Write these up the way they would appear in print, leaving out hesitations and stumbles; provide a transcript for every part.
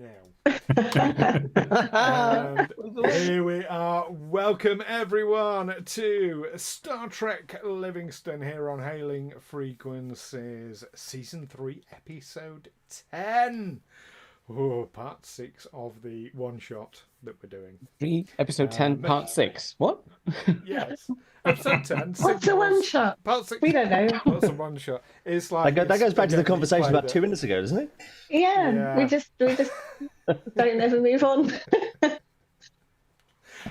now. And here we are. Welcome everyone to Star Trek Livingstone here on Hailing Frequencies, Season 3, Episode 10. Oh, Part 6 of the one-shot that we're doing. Episode 10, Part 6. What? Yes. Episode 10. What's a one-shot? Part 6. We don't know. What's a one-shot? It's like that goes back to the conversation about 2 minutes ago, doesn't it? Yeah. We just don't ever move on.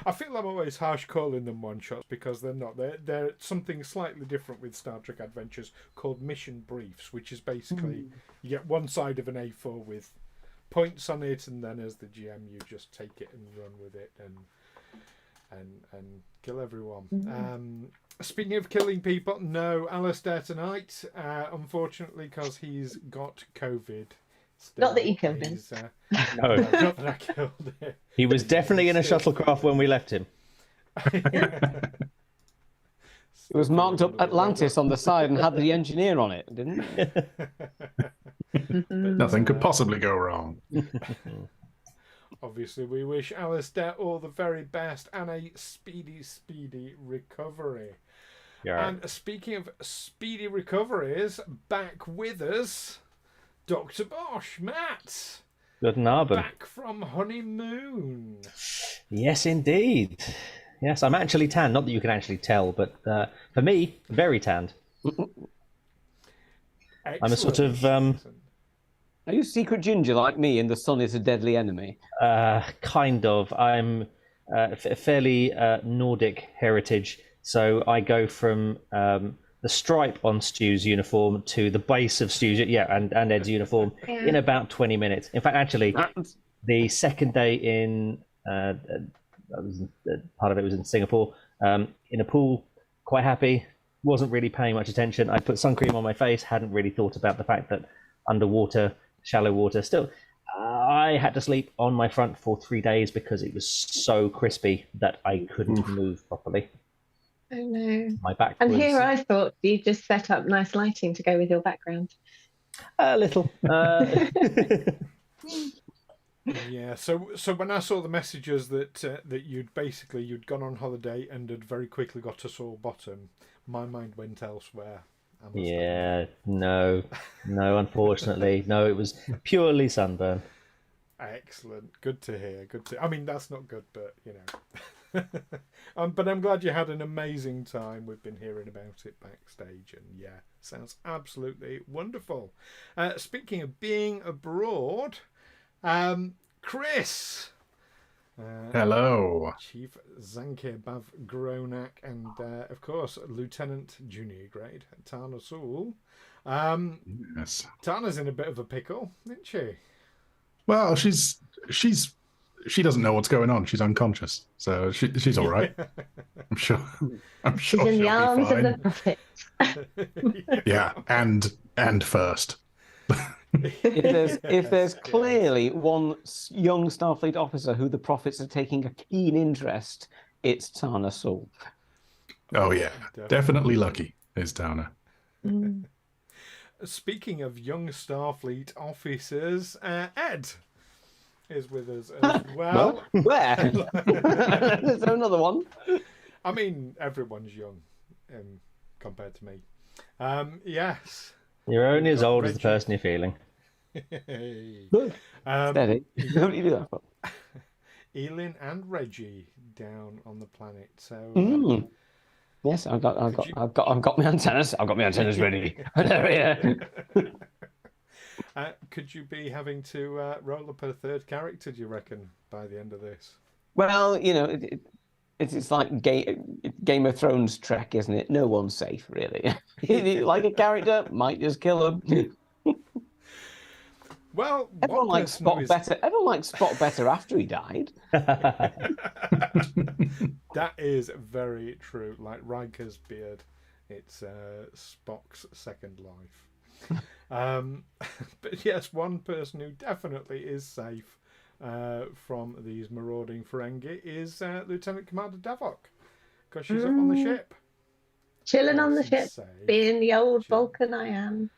I feel I'm always harsh calling them one-shots because they're not. They're something slightly different with Star Trek Adventures called mission briefs, which is basically you get one side of an A4 with points on it, and then as the GM you just take it and run with it and kill everyone. Speaking of killing people, no Alastair tonight, unfortunately, because he's got COVID. Still, not that you killed him. No, not that I killed him. He was definitely in a shuttlecraft when we left him. It was marked up Atlantis on the side and had the engineer on it, didn't it? Nothing could possibly go wrong. Obviously, we wish Alastair all the very best and a speedy recovery. Yeah. And speaking of speedy recoveries, back with us, Dr. Bosh, Matt. Good Narben. Back from honeymoon. Yes, indeed. Yes, I'm actually tanned. Not that you can actually tell, but for me, very tanned. I'm a sort of... Are you secret ginger like me and the sun is a deadly enemy? Kind of. I'm fairly Nordic heritage, so I go from the stripe on Stu's uniform to the base of Stu's, and Ed's uniform in about 20 minutes. In fact, actually, the second day in part of it was in Singapore, in a pool, quite happy, wasn't really paying much attention. I put sun cream on my face, hadn't really thought about the fact that underwater, shallow water, still, I had to sleep on my front for 3 days because it was so crispy that I couldn't move properly. Oh no. My back and was... here I thought you just set up nice lighting to go with your background. A little. Yeah, so when I saw the messages that you'd gone on holiday and had very quickly got to sore bottom, my mind went elsewhere. Yeah, no, unfortunately. No, it was purely sunburn. Excellent. Good to hear. I mean, that's not good, but, you know. But I'm glad you had an amazing time. We've been hearing about it backstage, and yeah, sounds absolutely wonderful. Speaking of being abroad, Chris. Hello. Chief Zankir Bav Gronnahk, and of course Lieutenant Junior Grade Tana Sewell. Yes. Tana's in a bit of a pickle, isn't she? Well, she doesn't know what's going on. She's unconscious, so she's all right. I'm sure. She's in the arms of the prophet. Yeah, and first. If there's clearly one young Starfleet officer who the prophets are taking a keen interest, it's Tana Sewell. Oh yeah, definitely lucky is Tana. Speaking of young Starfleet officers, Ed is with us as well. Where? There's another one. I mean, everyone's young compared to me. Yes. You're only as old as the person you're feeling. Steady. Don't you do that for? Eelin and Reggie down on the planet. So yes, I've got my antennas. I've got my antennas ready. Could you be having to roll up a third character, do you reckon, by the end of this? Well, you know, it's like Game of Thrones Trek, isn't it? No one's safe, really. Like a character, might just kill him. Well, everyone likes Spot better. Everyone likes Spot better after he died. That is very true. Like Riker's beard, it's Spock's second life. But yes, one person who definitely is safe from these marauding Ferengi is Lieutenant Commander Davok, because she's up on the ship. Chilling on the ship, being the old Vulcan I am.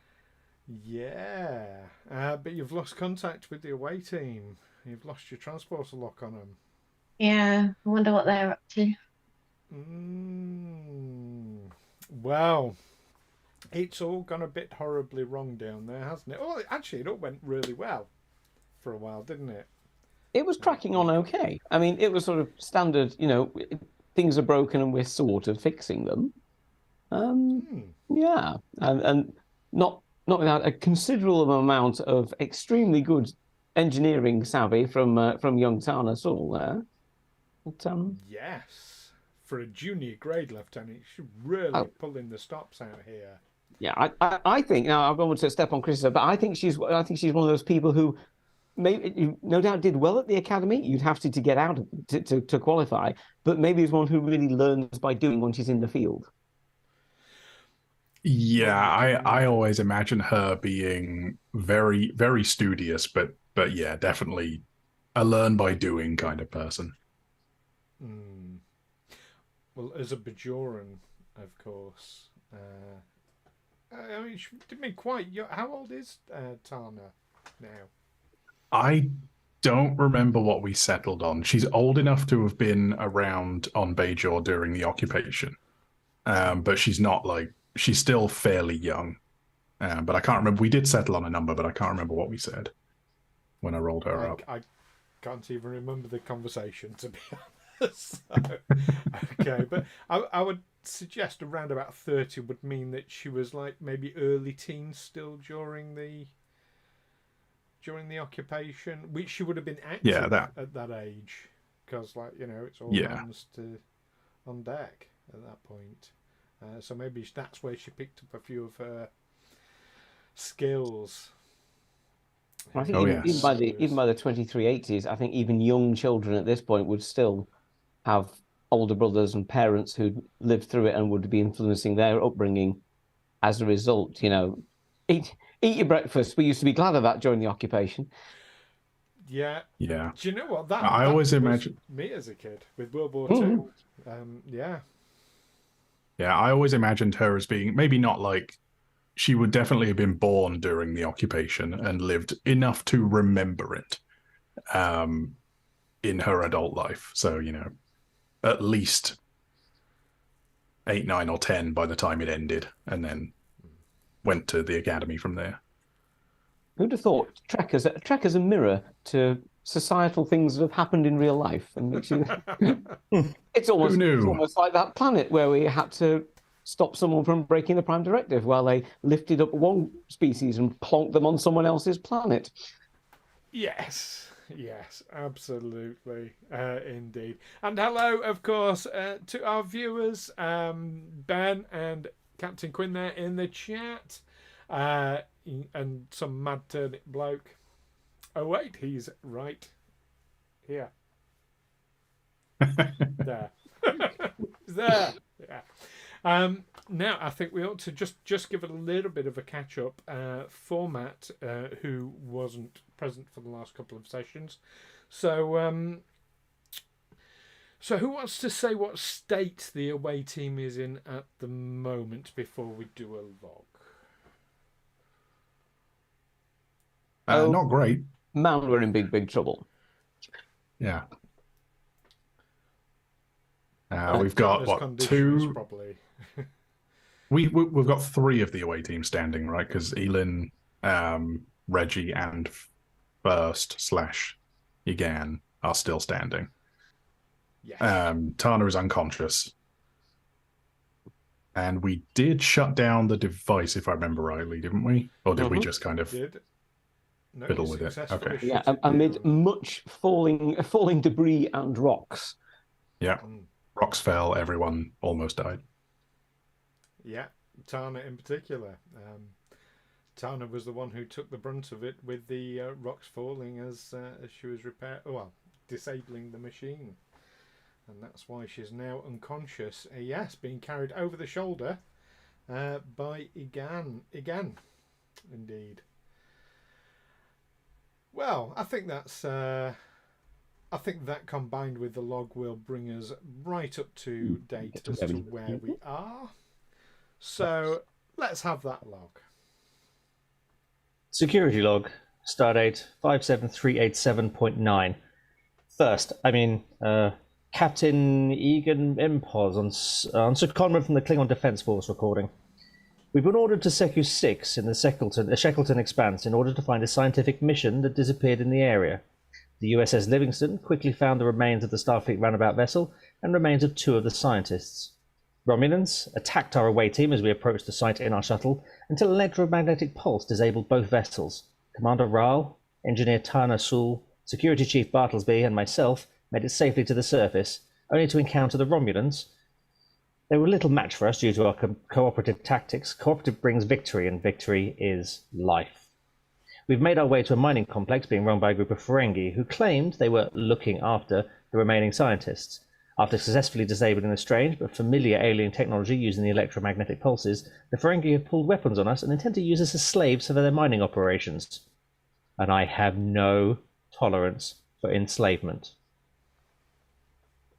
Yeah, but you've lost contact with the away team. You've lost your transporter lock on them. Yeah, I wonder what they're up to. Well, it's all gone a bit horribly wrong down there, hasn't it? Oh, actually, it all went really well for a while, didn't it? It was cracking on okay. I mean, it was sort of standard, things are broken and we're sort of fixing them. Yeah, and not without a considerable amount of extremely good engineering savvy from young Tana Saul there. But, yes, for a junior grade lieutenant, she's really pulling the stops out here. Yeah, I think now I'm going to step on Chris, but I think she's one of those people who maybe no doubt did well at the academy. You'd have to get out to qualify, but maybe is one who really learns by doing when she's in the field. Yeah, I always imagine her being very, very studious, but yeah, definitely a learn by doing kind of person. Well, as a Bajoran, of course. I mean, she didn't mean quite. How old is Tana now? I don't remember what we settled on. She's old enough to have been around on Bajor during the occupation, but she's not she's still fairly young. But I can't remember. We did settle on a number, but I can't remember what we said when I rolled her up. I can't even remember the conversation, to be honest. So, okay, but I would suggest around about 30 would mean that she was maybe early teens still during the occupation, which she would have been active at that age, because it's all hands on deck at that point. So maybe that's where she picked up a few of her skills. I think even by the 2380s, I think even young children at this point would still have older brothers and parents who lived through it and would be influencing their upbringing as a result. Eat your breakfast. We used to be glad of that during the occupation. Yeah. Yeah. Do you know what? I always imagine me as a kid with World War II. Yeah. Yeah, I always imagined her as being maybe not she would definitely have been born during the occupation and lived enough to remember it in her adult life. So, at least 8, 9, or 10 by the time it ended, and then went to the academy from there. Who'd have thought Trek as a mirror to societal things that have happened in real life, and makes you it's almost like that planet where we had to stop someone from breaking the Prime Directive while they lifted up one species and plonked them on someone else's planet. Yes, absolutely, indeed. And hello, of course, to our viewers, Ben and Captain Quinn there in the chat, and some mad turnip bloke. Oh wait, he's right here. There. He's there. Yeah. Now I think we ought to just give it a little bit of a catch up format. Who wasn't present for the last couple of sessions? So who wants to say what state the away team is in at the moment before we do a log? Not great. Man, we're in big trouble. Yeah. We've got two. Probably. We've got 3 of the away team standing, right? Because Eelin, Reggie, and First/Yagan are still standing. Yes. Tana is unconscious, and we did shut down the device, if I remember rightly, didn't we? Or did we just kind of fiddle with it? Okay. Yeah, amid much falling debris and rocks. Yeah. Rocks fell, everyone almost died. Yeah, Tana in particular. Tana was the one who took the brunt of it with the rocks falling as she was disabling the machine. And that's why she's now unconscious. Yes, being carried over the shoulder by Egan, indeed. Well, I think that's... I think that combined with the log will bring us right up to date as to where we are. So let's have that log. Security log, stardate 57387.9. First, Captain Egan Impoz on secondment from the Klingon Defense Force recording. We've been ordered to Secu 6 in the Shackleton Expanse in order to find a scientific mission that disappeared in the area. The USS Livingstone quickly found the remains of the Starfleet runabout vessel and remains of 2 of the scientists. Romulans attacked our away team as we approached the site in our shuttle until an electromagnetic pulse disabled both vessels. Commander Wraal, Engineer Tana Sul, Security Chief Bartlesby, and myself made it safely to the surface, only to encounter the Romulans. They were little match for us due to our cooperative tactics. Cooperative brings victory, and victory is life. We've made our way to a mining complex being run by a group of Ferengi who claimed they were looking after the remaining scientists. After successfully disabling the strange but familiar alien technology using the electromagnetic pulses, the Ferengi have pulled weapons on us and intend to use us as slaves for their mining operations. And I have no tolerance for enslavement.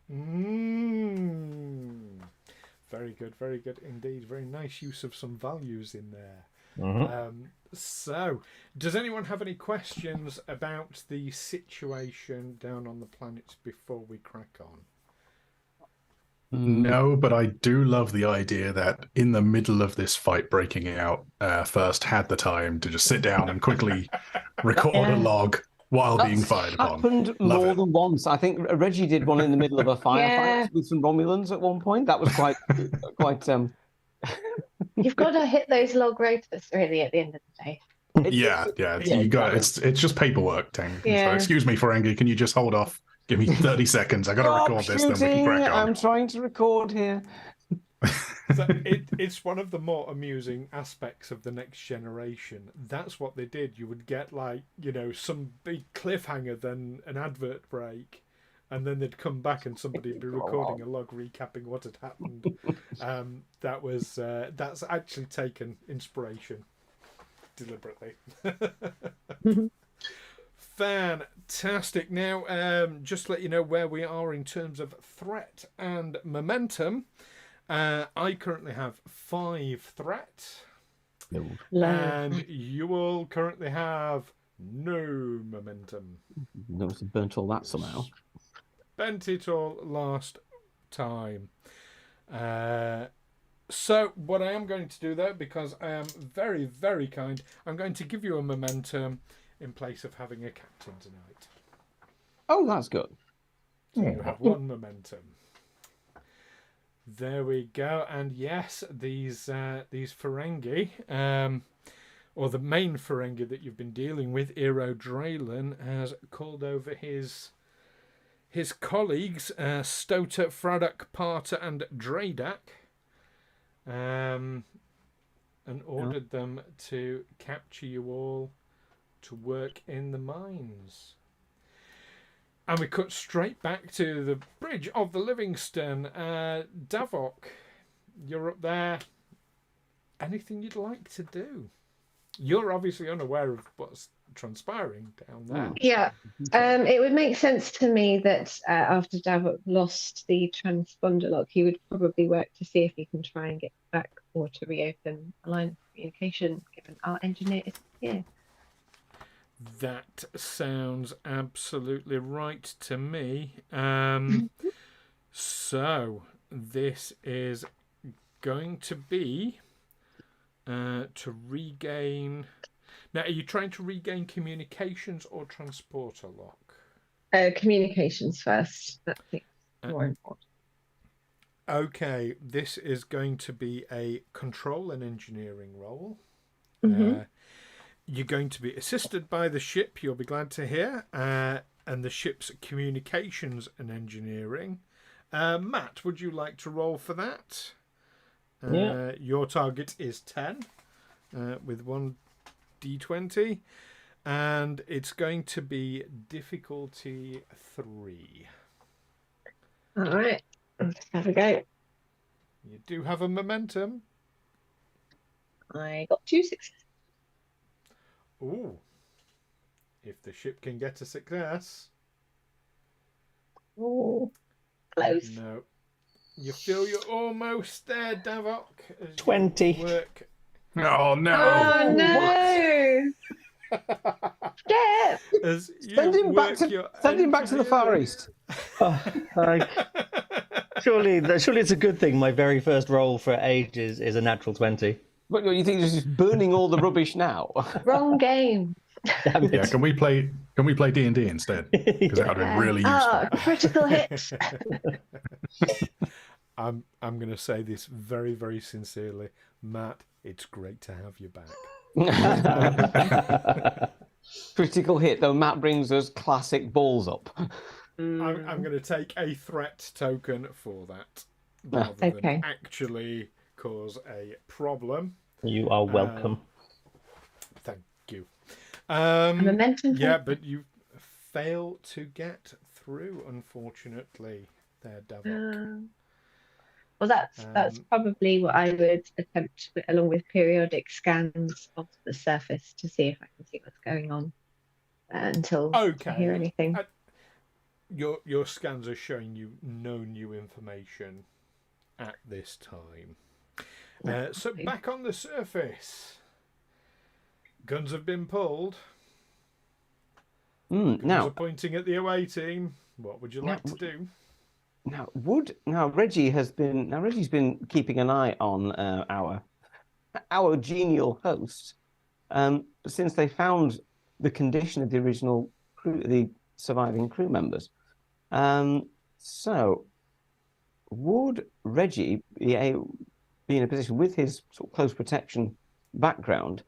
Very good indeed. Very nice use of some values in there. So, does anyone have any questions about the situation down on the planet before we crack on? No, but I do love the idea that in the middle of this fight breaking out, First had the time to just sit down and quickly record a log while being fired upon. Happened more than once. I think Reggie did one in the middle of a firefight with some Romulans at one point. That was quite. You've got to hit those log rotors really at the end of the day. It's just paperwork, Tang. Yeah. So, excuse me, Ferengi, can you just hold off? Give me 30 seconds. I got to record this, then we can crack on. I'm trying to record here. So it's one of the more amusing aspects of the Next Generation. That's what they did. You would get some big cliffhanger, then an advert break, and then they'd come back and somebody would be recording a log recapping what had happened. That's actually taken inspiration deliberately. Fantastic. Now, just to let you know where we are in terms of threat and momentum. I currently have 5 threat, and you all currently have no momentum. Notice I burnt all that somehow. Bent it all last time. So what I am going to do, though, because I am very, very kind, I'm going to give you a momentum in place of having a captain tonight. Oh, that's good. So you have 1 momentum. There we go. And yes, these Ferengi, or the main Ferengi that you've been dealing with, Draylen, has called over his colleagues, Stota, Fraddock, Parter, and Dradak, and ordered them to capture you all to work in the mines. And we cut straight back to the bridge of the Livingstone. Davok, you're up there. Anything you'd like to do? You're obviously unaware of what's transpiring down there. Yeah. It would make sense to me that after Davok lost the transponder lock, he would probably work to see if he can try and get back or to reopen a line of communication, given our engineer is here. That sounds absolutely right to me. So this is going to be to regain. Now, are you trying to regain communications or transporter lock? Communications first. That's more important. Okay, this is going to be a control and engineering role. You're going to be assisted by the ship, you'll be glad to hear, and the ship's communications and engineering. Matt, would you like to roll for that? Yeah. Your target is 10 with 1 d20, and it's going to be difficulty 3. All right, let's have a go. You do have a momentum. I got 2 successes. Ooh. If the ship can get a success. Oh, close. No. You feel you're almost there, Davok. 20. Work. Oh, no. Oh, no. Yeah. As you Send him back work your to the Far engineering- East. Surely it's a good thing. My very first roll for ages is a natural 20. But you think you're just burning all the rubbish now? Wrong game. Damn it. Yeah, can we play D&D instead? Because that would be really useful. Critical hits. I'm going to say this very, very sincerely, Matt. It's great to have you back. Critical hit, though. Matt brings us classic balls up. I'm going to take a threat token for that, rather than actually cause a problem. You are welcome. Thank you. Momentum. Yeah, but you fail to get through, unfortunately, there, Davok. Well, that's probably what I would attempt, along with periodic scans of the surface to see if I can see what's going on until I hear anything. Your scans are showing you no new information at this time. So back on the surface, guns have been pulled. Guns are pointing at the away team. What would you like to do? Reggie's been keeping an eye on our genial host since they found the condition of the original crew, the surviving crew members. So would Reggie be in a position with his sort of close protection background?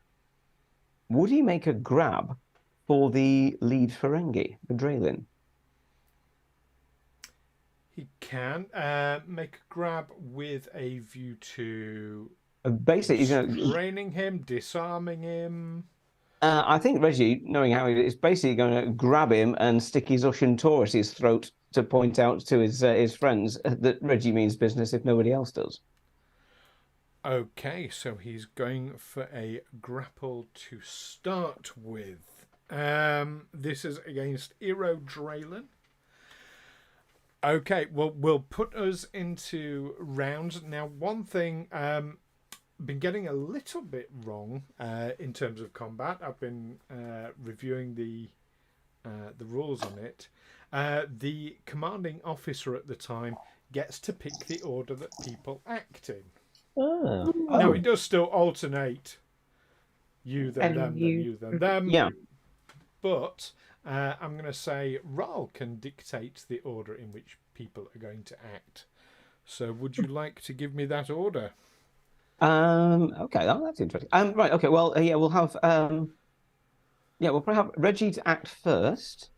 Would he make a grab for the lead Ferengi, the Eelin? He can make a grab with a view to basically he's restraining him, disarming him. I think Reggie, knowing how he is, basically going to grab him and stick his Ushan Taurus's throat to point out to his friends that Reggie means business if nobody else does. Okay, so he's going for a grapple to start with. This is against Iro Draylen. Okay, well, we'll put us into rounds. Now, one thing been getting a little bit wrong in terms of combat. I've been reviewing the rules on it. The commanding officer at the time gets to pick the order that people act in. Oh. Now, it does still alternate you, then them, then you, then them. Yeah. But I'm going to say Wraal can dictate the order in which people are going to act. So would you like to give me that order? Okay, that's interesting. Right, okay, well, we'll have we'll probably have Reggie to act first.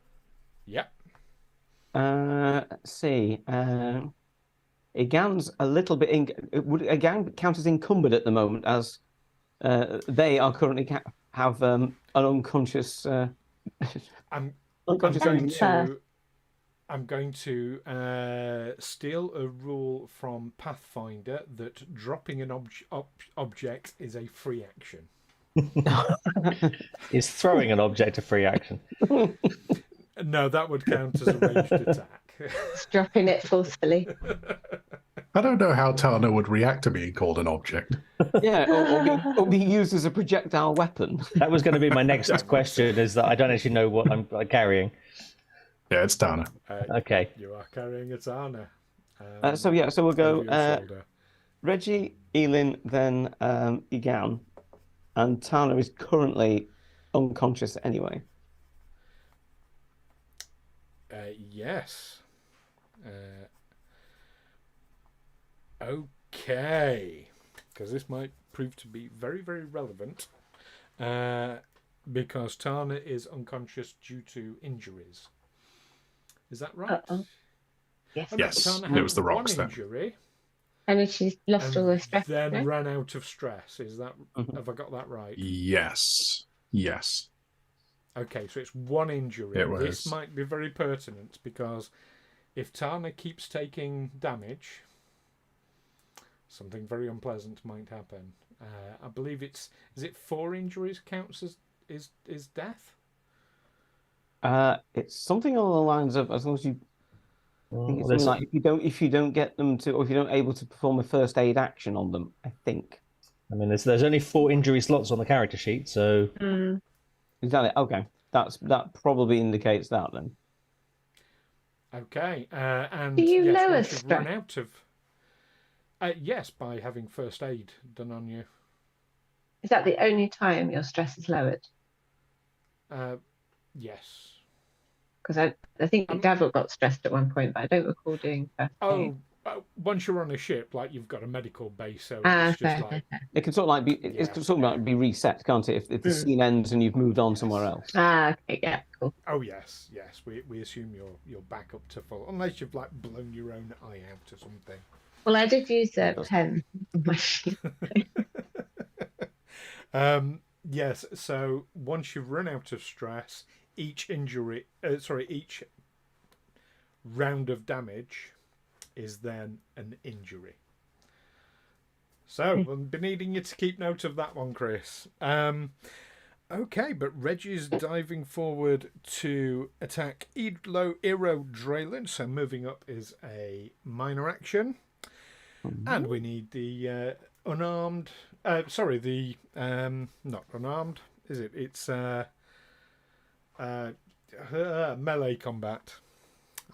Yep. Let's see. Egan's a little bit. Would Egan count as encumbered at the moment, as they are currently have an unconscious. I'm going to steal a rule from Pathfinder that dropping an object is a free action. Is throwing an object a free action? No, that would count as a ranged attack. It's dropping it forcefully. I don't know how Tana would react to being called an object. Yeah, or be used as a projectile weapon. That was going to be my next question, is that I don't actually know what I'm carrying. Yeah, it's Tana. Okay. You are carrying a Tana. So we'll go Reggie, Eelin, then Egan, and Tana is currently unconscious anyway. Yes. Okay. Because this might prove to be very, very relevant. Because Tana is unconscious due to injuries. Is that right? Yes. Yes, Tana it was the had rocks one then. injury. And she's lost all her stress. Then right? ran out of stress. Is that? Have I got that right? Yes. Okay, so it's one injury. It was. This might be very pertinent because if Tana keeps taking damage, something very unpleasant might happen. I believe is it 4 injuries counts as is death? It's something along the lines of, as long as you. I think it's something like if you don't get them to, or if you're not able to perform a first aid action on them, I think. I mean, there's only 4 injury slots on the character sheet, so. Exactly. Okay. That probably indicates that then. Okay. And Do you yes, lower once you've run stress? out of. Yes, by having first aid done on you. Is that the only time your stress is lowered? Yes. Because I think Davok got stressed at one point, but I don't recall doing first aid. Once you're on a ship, like you've got a medical base, so Ah, it's just fair, like fair. It can sort of like be it can sort of like be reset, can't it? If the scene ends and you've moved on somewhere else. Ah, okay, yeah, cool. Oh yes. We assume you're back up to full, unless you've like blown your own eye out or something. Well, I did use a pen on my sheet. Yes. So once you've run out of stress, each round of damage is then an injury. So we'll be needing you to keep note of that one, Chris. Okay, but Reggie's diving forward to attack Draylen, so moving up is a minor action. And we need the unarmed... not unarmed, is it? It's melee combat.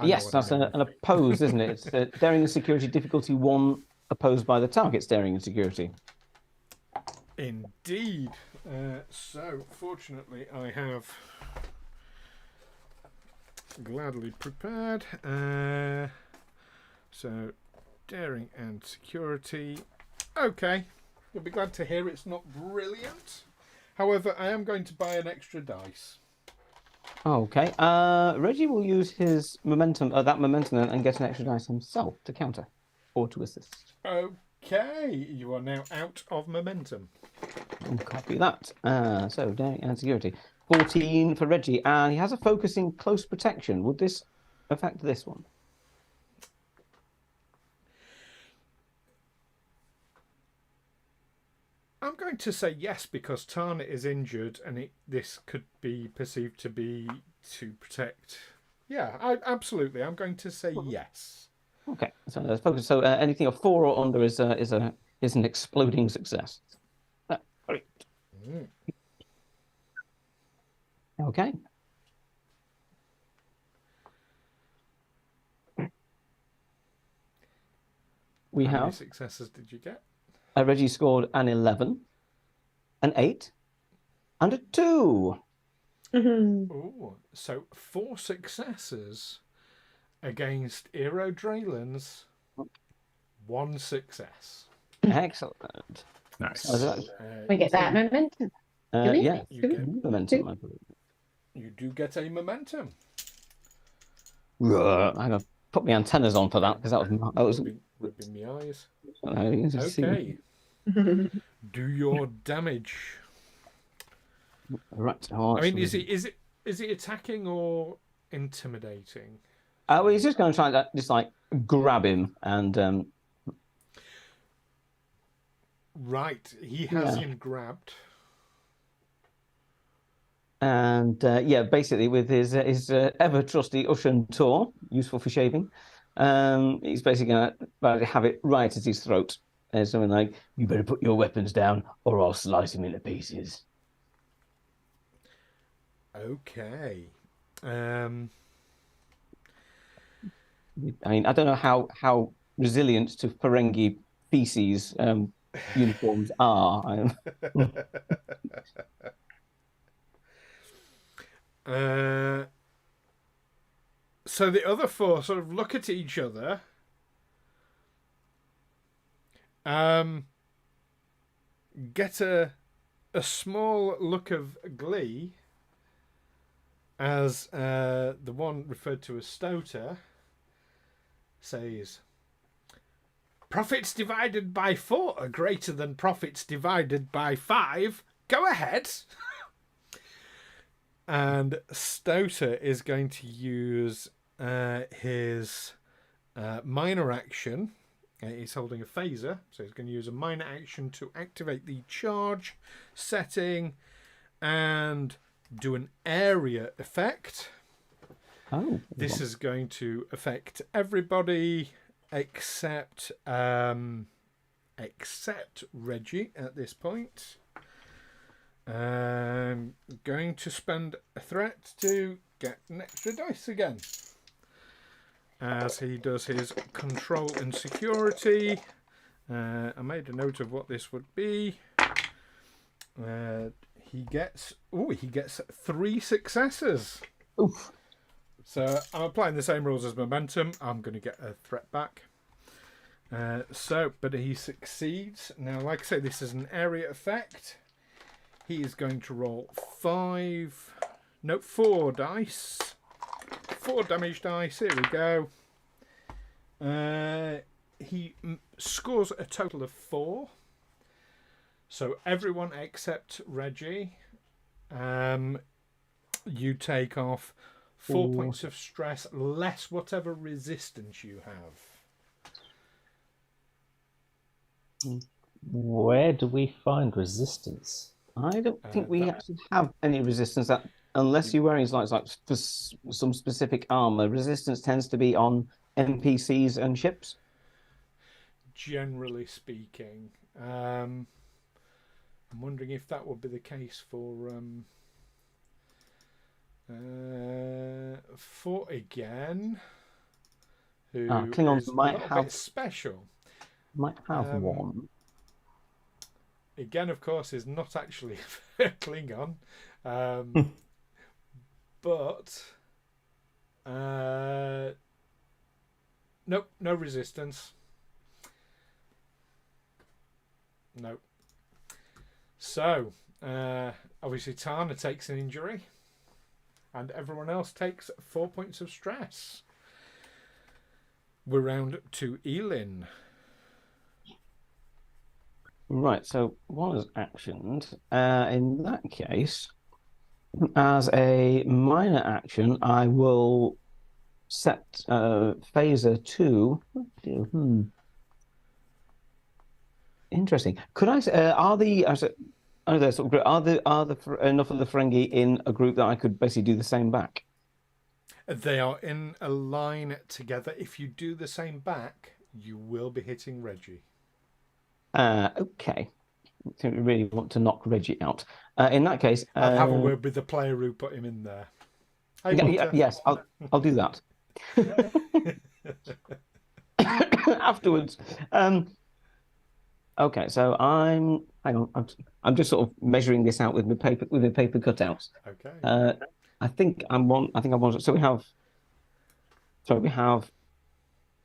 Yes, that's an opposed, isn't it? It's daring and security difficulty 1 opposed by the target's daring and security. Indeed. So, fortunately, I have gladly prepared. So, daring and security. Okay. You'll be glad to hear it's not brilliant. However, I am going to buy an extra dice. Okay. Reggie will use his momentum, that momentum, and get an extra dice himself to counter or to assist. Okay. You are now out of momentum. I'll copy that. So, daring and security. 14 for Reggie, and he has a focus in close protection. Would this affect this one? I'm going to say yes, because Tana is injured and this could be perceived to be to protect. Yeah, absolutely. I'm going to say yes. Okay, so there's focus. So anything of 4 or under is an exploding success. Great. Okay. How many successes did you get? Reggie scored an 11, an 8, and a 2. Ooh, so 4 successes against Draylen's 1 success. Excellent. Nice. We get that momentum. Yeah, you get momentum, I believe. You do get a momentum. I'm going to put my antennas on for that, because that was rubbing my eyes. Okay. Do your damage. Right. I mean, is it attacking or intimidating? Well, he's just going to try to just like grab him and. Right, he has him grabbed. And basically with his ever trusty Ushan Tor, useful for shaving, he's basically going to have it right at his throat. And something like, "You better put your weapons down, or I'll slice him into pieces." Okay. I mean, I don't know how resilient to Ferengi feces uniforms are. So the other 4 sort of look at each other. Get a small look of glee as the one referred to as Stouter says, "Profits divided by 4 are greater than profits divided by 5. Go ahead." And Stouter is going to use his minor action. He's holding a phaser, so he's going to use a minor action to activate the charge setting and do an area effect. This is going to affect everybody except Reggie at this point. going to spend a threat to get an extra dice again. As he does his control and security. I made a note of what this would be. He gets 3 successes. Oof. So I'm applying the same rules as momentum. I'm going to get a threat back. But he succeeds. Now, like I say, this is an area effect. He is going to roll 4 dice. 4 damage dice. Here we go. He scores a total of 4. So everyone except Reggie, you take off 4 points of stress, less whatever resistance you have. Where do we find resistance? I don't think we actually have any resistance that, unless you're wearing like for some specific armor. Resistance tends to be on NPCs and ships. Generally speaking, I'm wondering if that would be the case for again, who Klingons is might a little have bit special. Might have one. Again, of course, is not actually a Klingon, but nope, no resistance. Nope. So, obviously, Tana takes an injury, and everyone else takes 4 points of stress. We're round to Eelin. Right, so one is actioned. In that case, as a minor action, I will set phaser to. Interesting. Could I? Are the enough of the Ferengi in a group that I could basically do the same back? They are in a line together. If you do the same back, you will be hitting Reggie. Okay. I really want to knock Reggie out. In that case, I'll have a word with the player who put him in there. Yes, I'll do that afterwards. Okay, so hang on. I'm just sort of measuring this out with my paper cutouts. Okay. I think I'm one. So we have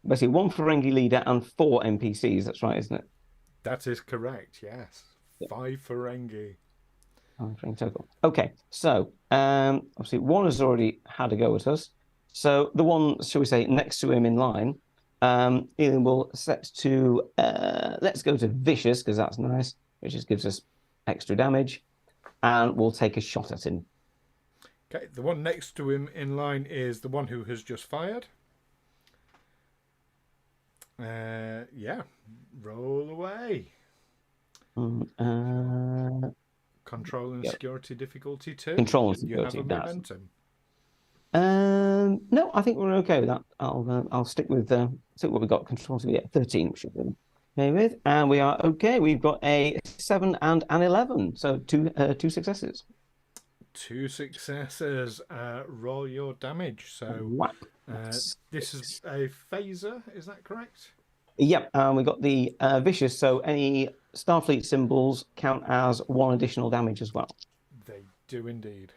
basically 1 Ferengi leader and 4 NPCs. That's right, isn't it? That is correct. Yes. 5 Ferengi. Total. Okay, so obviously 1 has already had a go at us. So the one, shall we say, next to him in line, Eelin will set to. Let's go to vicious because that's nice. Vicious gives us extra damage, and we'll take a shot at him. Okay, the one next to him in line is the one who has just fired. Yeah, roll away. Control and security difficulty 2. Control and security. You have a momentum. No, I think we're okay with that. I'll stick with what we got. Control. So yeah, 13 should be okay with, and we are okay. We've got a 7 and an 11, so 2 successes. 2 successes. Roll your damage. So this is a phaser. Is that correct? Yep. We got the vicious. So any Starfleet symbols count as 1 additional damage as well. They do indeed.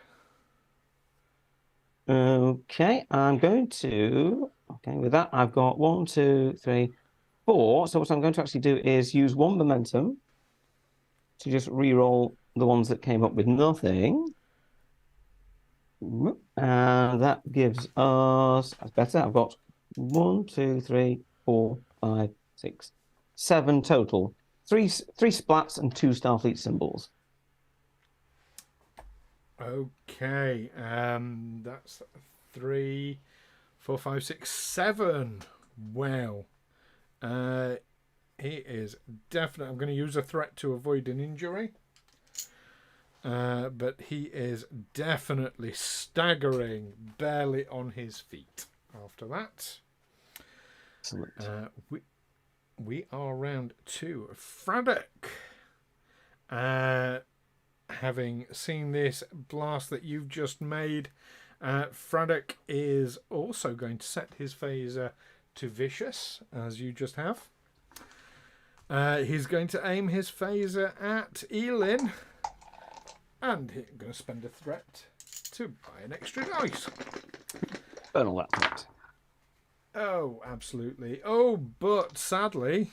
Okay, I'm going to. Okay, with that, I've got 1, 2, 3, 4. So what I'm going to actually do is use 1 momentum to just re-roll the ones that came up with nothing. And that gives us. That's better. I've got 1, 2, 3, 4, 5, 6, 7 total. 3 splats and 2 Starfleet symbols. Okay, that's 3, 4, 5, 6, 7. Wow. He is definitely. I'm going to use a threat to avoid an injury. But he is definitely staggering, barely on his feet after that. Excellent. We are round 2. Fraddock. having seen this blast that you've just made, Fraddock is also going to set his phaser to vicious, as you just have. He's going to aim his phaser at Eelin, and he's going to spend a threat to buy an extra dice. Burn all that threat. Oh, absolutely. Oh, but sadly,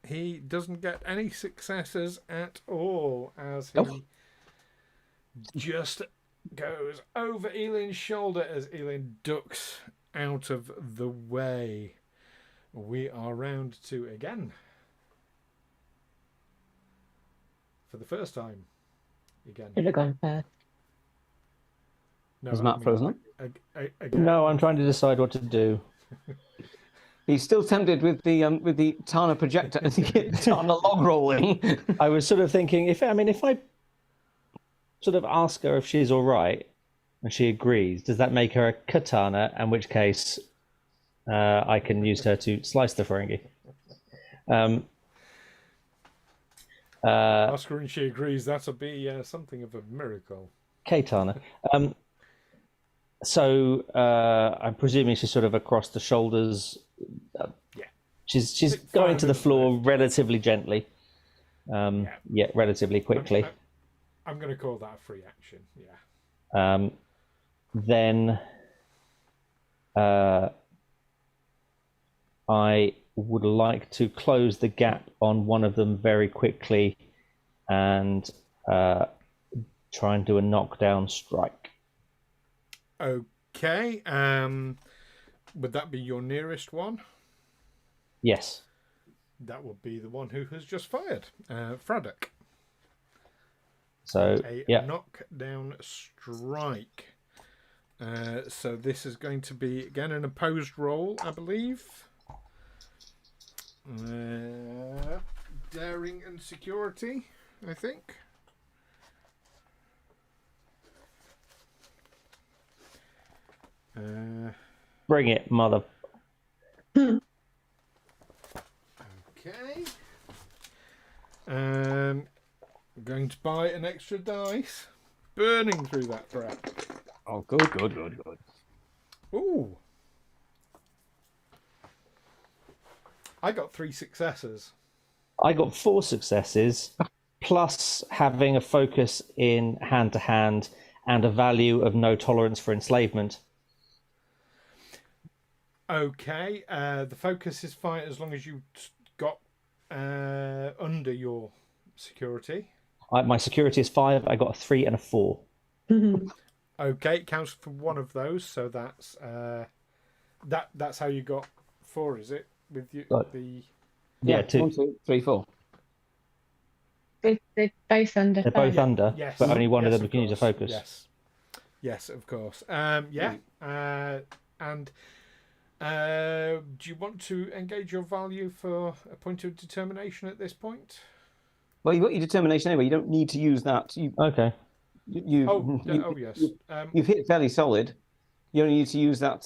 he doesn't get any successes at all, as he just goes over Eelin's shoulder as Eelin ducks out of the way. We are round 2 again. For the first time. Again. Should have gone first. No, Is Matt frozen up? Again. No, I'm trying to decide what to do. He's still tempted with the Tana projector and the Tana log rolling. I was sort of thinking, if I sort of ask her if she's all right, and she agrees, does that make her a katana? In which case, I can use her to slice the Ferengi. Ask her and she agrees. That'll be something of a miracle. Katana. So I'm presuming she's sort of across the shoulders. Yeah. She's going to the floor relatively gently. Yeah, relatively quickly. I'm going to call that a free action. Yeah. Then I would like to close the gap on one of them very quickly and try and do a knockdown strike. Okay. Would that be your nearest one? Yes. That would be the one who has just fired. Fraddock. So, A knockdown strike. So this is going to be, again, an opposed roll, I believe. Daring and security, I think. Bring it, mother. Okay. Going to buy an extra dice. Burning through that threat. Oh, good. Ooh. I got 3 successes. I got 4 successes, plus having a focus in hand-to-hand and a value of no tolerance for enslavement. Okay. The focus is fine as long as you got under your security. My security is 5. I got a 3 and a 4. Okay, it counts for one of those, so that's that's how you got 4, is it? With you, the Yeah, 2. 1, 2, 3, 4. They're both under. They're both under, yes, but only one of yes, them can use a focus. Yes, of course. And do you want to engage your value for a point of determination at this point? Well, you've got your determination anyway. You don't need to use that. Okay. Yes. You've hit fairly solid. You only need to use that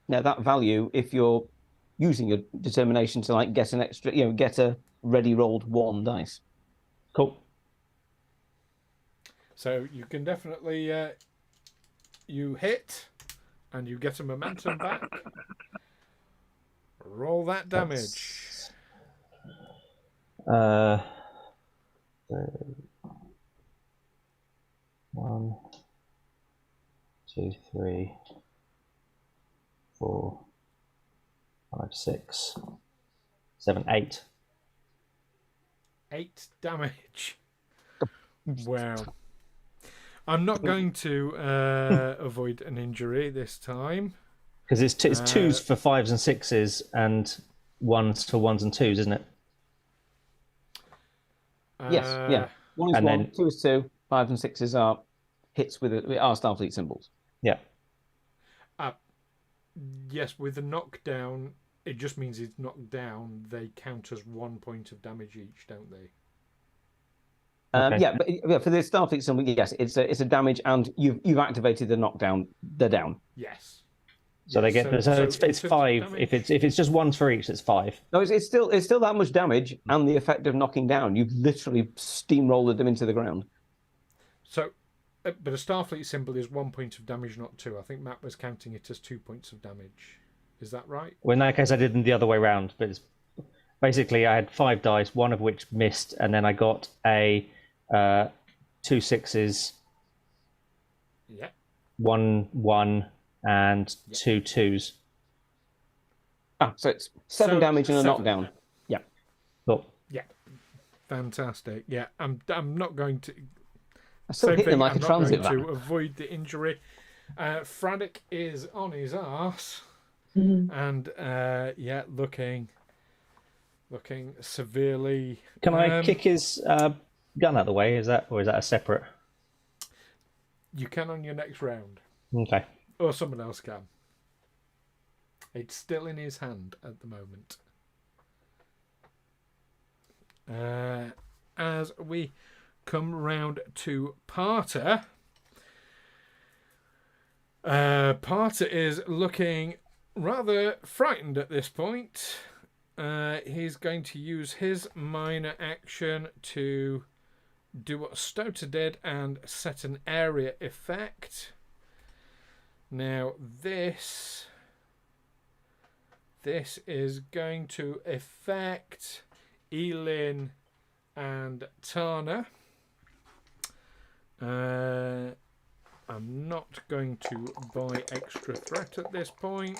that value if you're using your determination to get an extra, get a ready rolled 1 dice. Cool. So you can definitely you hit and you get a momentum back. Roll that damage. 1, 2, 3, 4, 5, 6, 7, 8. 8 damage. Wow. I'm not going to avoid an injury this time. Because it's 2s for 5s and 6s and 1s for 1s and 2s, isn't it? Yes, yeah. 1 is and 1, then- 2 is 2, 5 and 6s are hits with our Starfleet symbols. Yeah. Yes, with the knockdown, it just means he's knocked down. They count as 1 point of damage each, don't they? Okay. Yeah, but for the Starfleet symbol, yes, it's a damage, and you've activated the knockdown. They're down. Yes. So they get so it's in terms of 5. damage- If it's just 1 for each, it's 5. No, it's still that much damage, and the effect of knocking down. You've literally steamrolled them into the ground. So, but a Starfleet symbol is 1 point of damage, not 2. I think Matt was counting it as 2 points of damage. Is that right? Well, in that case, I did them the other way around. But it's, basically, I had 5 dice, one of which missed, and then I got a 2 6s, Yeah. 1 1, and 2 2s. Ah, so it's 7 damage and a 7. knockdown. Yeah. Cool. Yeah. Fantastic. Yeah. I'm not going to. I still Same hit thing. them like I'm a not transit going van. to avoid the injury. Fraddock is on his arse, Mhm. and looking severely. Can I kick his gun out of the way? Is that a separate? You can on your next round, Okay. or someone else can. It's still in his hand at the moment. As we come round to Parter. Parter is looking rather frightened at this point. He's going to use his minor action to do what Stoter did and set an area effect. Now this is going to affect Eelin and Tana. I'm not going to buy extra threat at this point.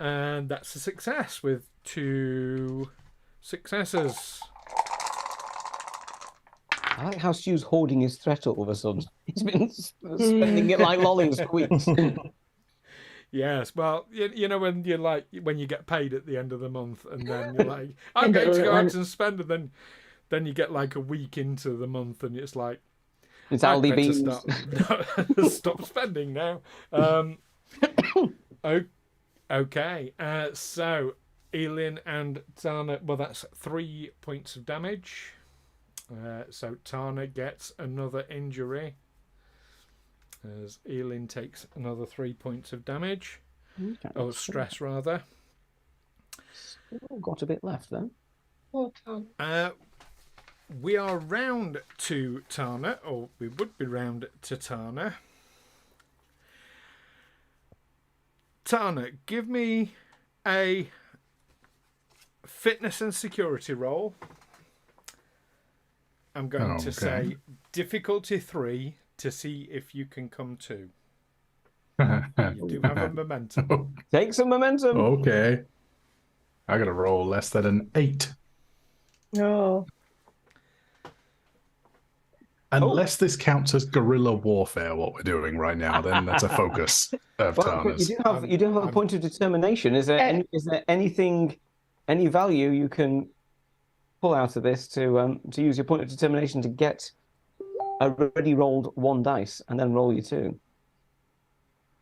And that's a success with 2 successes. I like how Stu's hoarding his threat all of a sudden. He's been spending it like lolling squeaks. Yes, well, you know when you get paid at the end of the month, and then you're like, I'm going to go out and spend, and then you get like a week into the month, and it's like, It's I'd Aldi better beans. stop spending now. Okay, so Eelin and Tana, well, that's 3 points of damage. So Tana gets another injury as Eelin takes another 3 points of damage. Okay. Oh, stress rather. Still got a bit left then. We are round to Tana, or we would be round to Tana. Tana, give me a fitness and security roll. I'm going to say difficulty 3 to see if you can come 2. You do have a momentum. Take some momentum. Okay. I got to roll less than an 8. No. Unless this counts as guerrilla warfare, what we're doing right now, then that's a focus of Well, Tana's. you do have a point of determination. Is there anything, any value you can pull out of this to use your point of determination to get a ready rolled 1 dice and then roll your 2?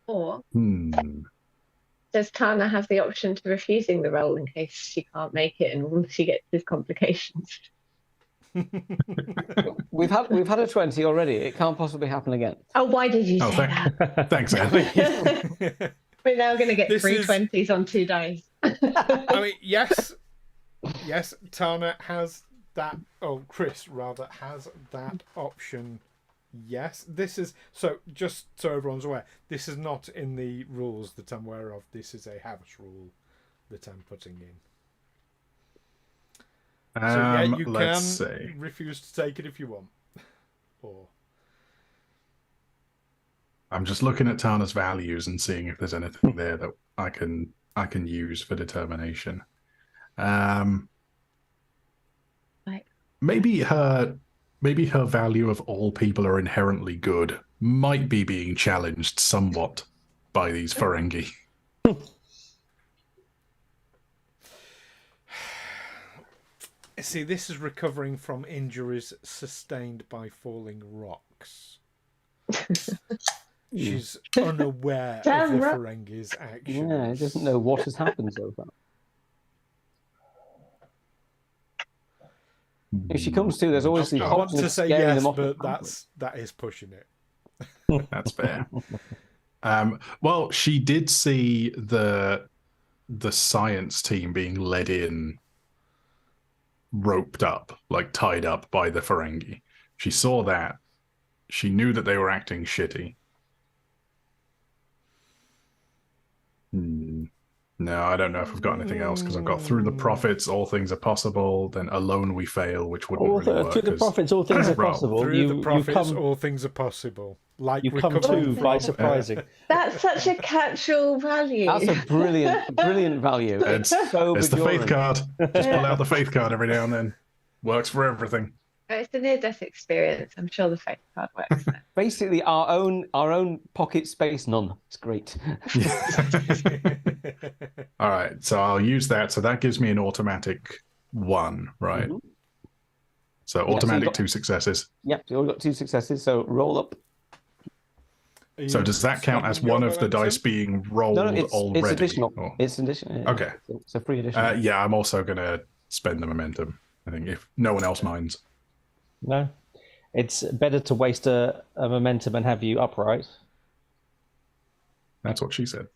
Or Hmm. does Tana have the option to refusing the roll in case she can't make it and she gets these complications? We've had a 20 already. It can't possibly happen again. Oh, why did you say that? Thanks, Anne. We're now going to get This 3 is- 20s on 2 dice. I mean, yes, Tana has that. Oh, Chris rather has that option. Yes, this is so. Just so everyone's aware, this is not in the rules that I'm aware of. This is a house rule that I'm putting in. So yeah, you Let's can see. refuse to take it if you want. Or I'm just looking at Tana's values and seeing if there's anything there that I can use for determination. Right. Maybe her value of all people are inherently good might be being challenged somewhat by these Ferengi. see, this is recovering from injuries sustained by falling rocks. She's unaware of the Ferengi's actions. Yeah, it doesn't know what has happened so far. If she comes to, there's always the I want to say scaring yes, them off but the that is pushing it. That's fair. Well, she did see the science team being led in roped up, like tied up by the Ferengi. She saw that. She knew that they were acting shitty. No, I don't know if I've got anything else because I've got through the prophets, all things are possible. Then alone we fail, which wouldn't really work. Through the prophets, all things are possible. Through the prophets, all things are possible. Like you come to by surprising. That's such a catch-all value. That's a brilliant value. It's the faith card. Just pull out the faith card every now and then. Works for everything. It's a near-death experience. I'm sure the faith card works. Basically, our own pocket space nun. It's great. All right, so I'll use that. So that gives me an automatic 1, right? Mm-hmm. So automatic 2 successes. Yep, you all got 2 successes. So roll up. So does that count as one of the dice being rolled already? It's additional. Or... It's additional. Yeah. Okay. It's a free addition. Yeah, I'm also going to spend the momentum, I think, if no one else minds. No. It's better to waste a momentum and have you upright. That's what she said.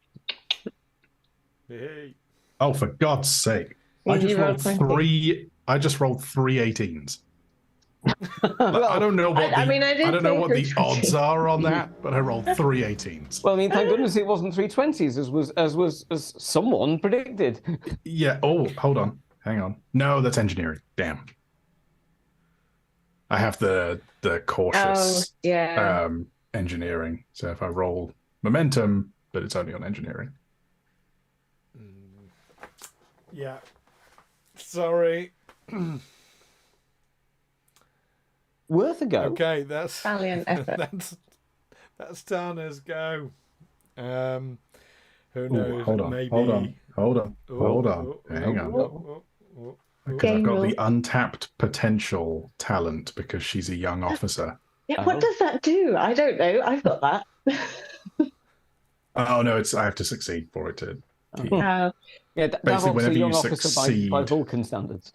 Hey. Oh, for God's sake. I just rolled 3 18s. I don't know what I don't know what the odds are on that, but I rolled 3 18s. Well, I mean, thank goodness it wasn't 3 20s, as someone predicted. Yeah. Oh, hold on. Hang on. No, that's engineering. Damn. I have the cautious engineering. So if I roll momentum, but it's only on engineering. Yeah. Sorry. Worth a go. Okay, that's valiant effort. That's Tana's go. Who knows? Hold on. Maybe. Hold on. Hang on. Because I've got the untapped potential talent because she's a young officer. Yeah, what does that do? I don't know. I've got that. Oh no, I have to succeed for it to. Yeah, basically, whenever you succeed by Vulcan standards.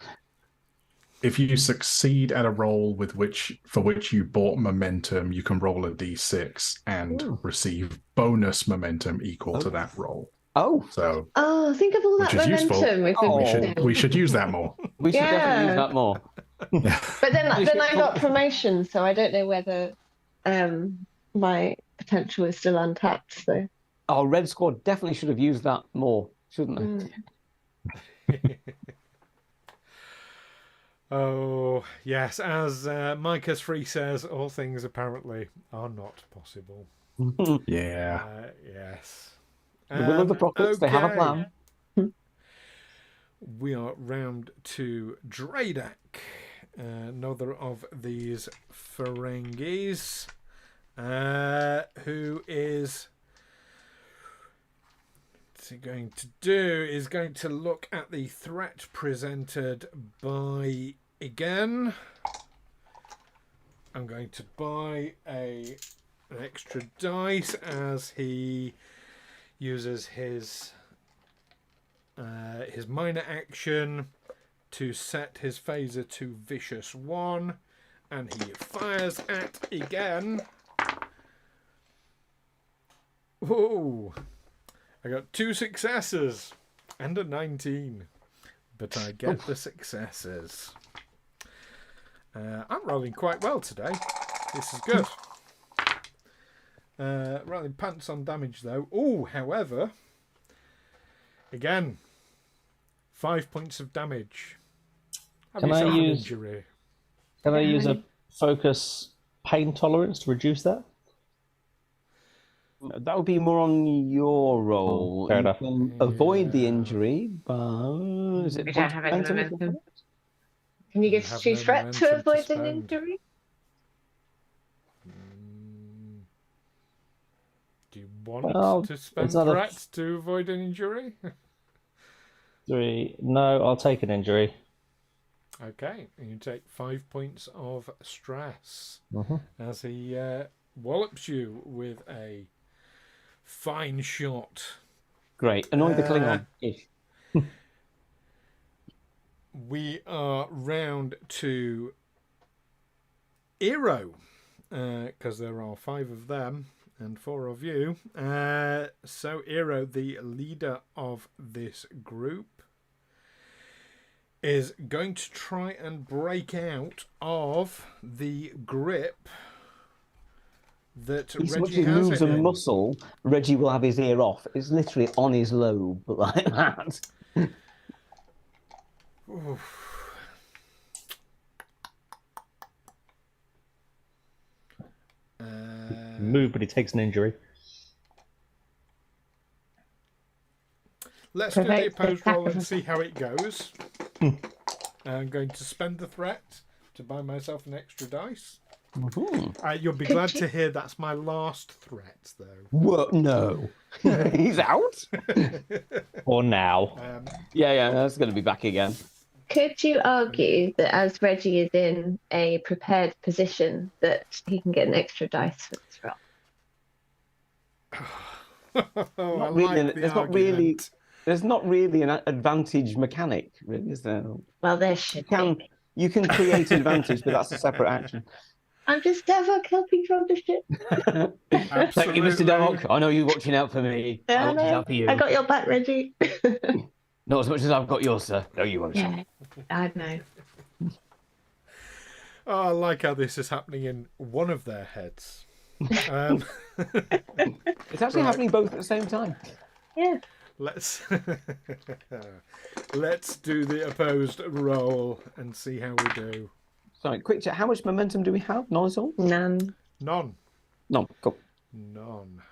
If you succeed at a roll for which you bought momentum, you can roll a d6 and receive bonus momentum equal to that roll. Oh, so think of all that momentum. We should use that more. We should definitely use that more. But then I got promotion, so I don't know whether my potential is still untapped. So our red squad definitely should have used that more, shouldn't they? Oh yes, as Micah's Free says, all things apparently are not possible. Yeah. Yes. The will of the prophets, they have a plan. We are round to Dradak, another of these Ferengis, who is going to look at the threat presented by again. I'm going to buy an extra dice as he uses his minor action to set his phaser to Vicious 1, and he fires at again. Ooh, I got 2 successes and a 19, but I get the successes. I'm rolling quite well today. This is good. Rolling pants on damage though. Oh, however, again, 5 points of damage. Can I use a focus pain tolerance to reduce that? That would be more on your roll. Fair enough. You can avoid the injury, but is it? We don't have any momentum. Can you choose threat to avoid an injury? Do you want to spend threat to avoid an injury? 3. No, I'll take an injury. Okay, and you take 5 points of stress as he wallops you with a fine shot. Great. Annoy the Klingon-ish. We are round to Eero, because there are 5 of them and 4 of you. So Eero, the leader of this group, is going to try and break out of the grip that As much Reggie as has moves in a him. muscle, Reggie will have his ear off. It's literally on his lobe, like that. Move, but he takes an injury. Let's do the Provoke the opposed roll attack and of see how it goes. I'm going to spend the threat to buy myself an extra dice. You'll be glad to hear that's my last threat, though. What? No. He's out? Or now. Yeah, that's going to be back again. Could you argue that as Reggie is in a prepared position, that he can get an extra dice for this roll? There's not really an advantage mechanic, really, is there? Well, there should be. You can create an advantage, but that's a separate action. I'm just Davok helping from the ship. Thank you, Mr. Davok. I know you're watching out for me. Yeah, I watch out for you. I got your back, Reggie. Not as much as I've got yours, sir. No, you won't. Yeah, I know. Oh, I like how this is happening in one of their heads. It's actually happening both at the same time. Yeah. Let's do the opposed roll and see how we do. Sorry, quick check. How much momentum do we have? None at all? None. None. Cool. None.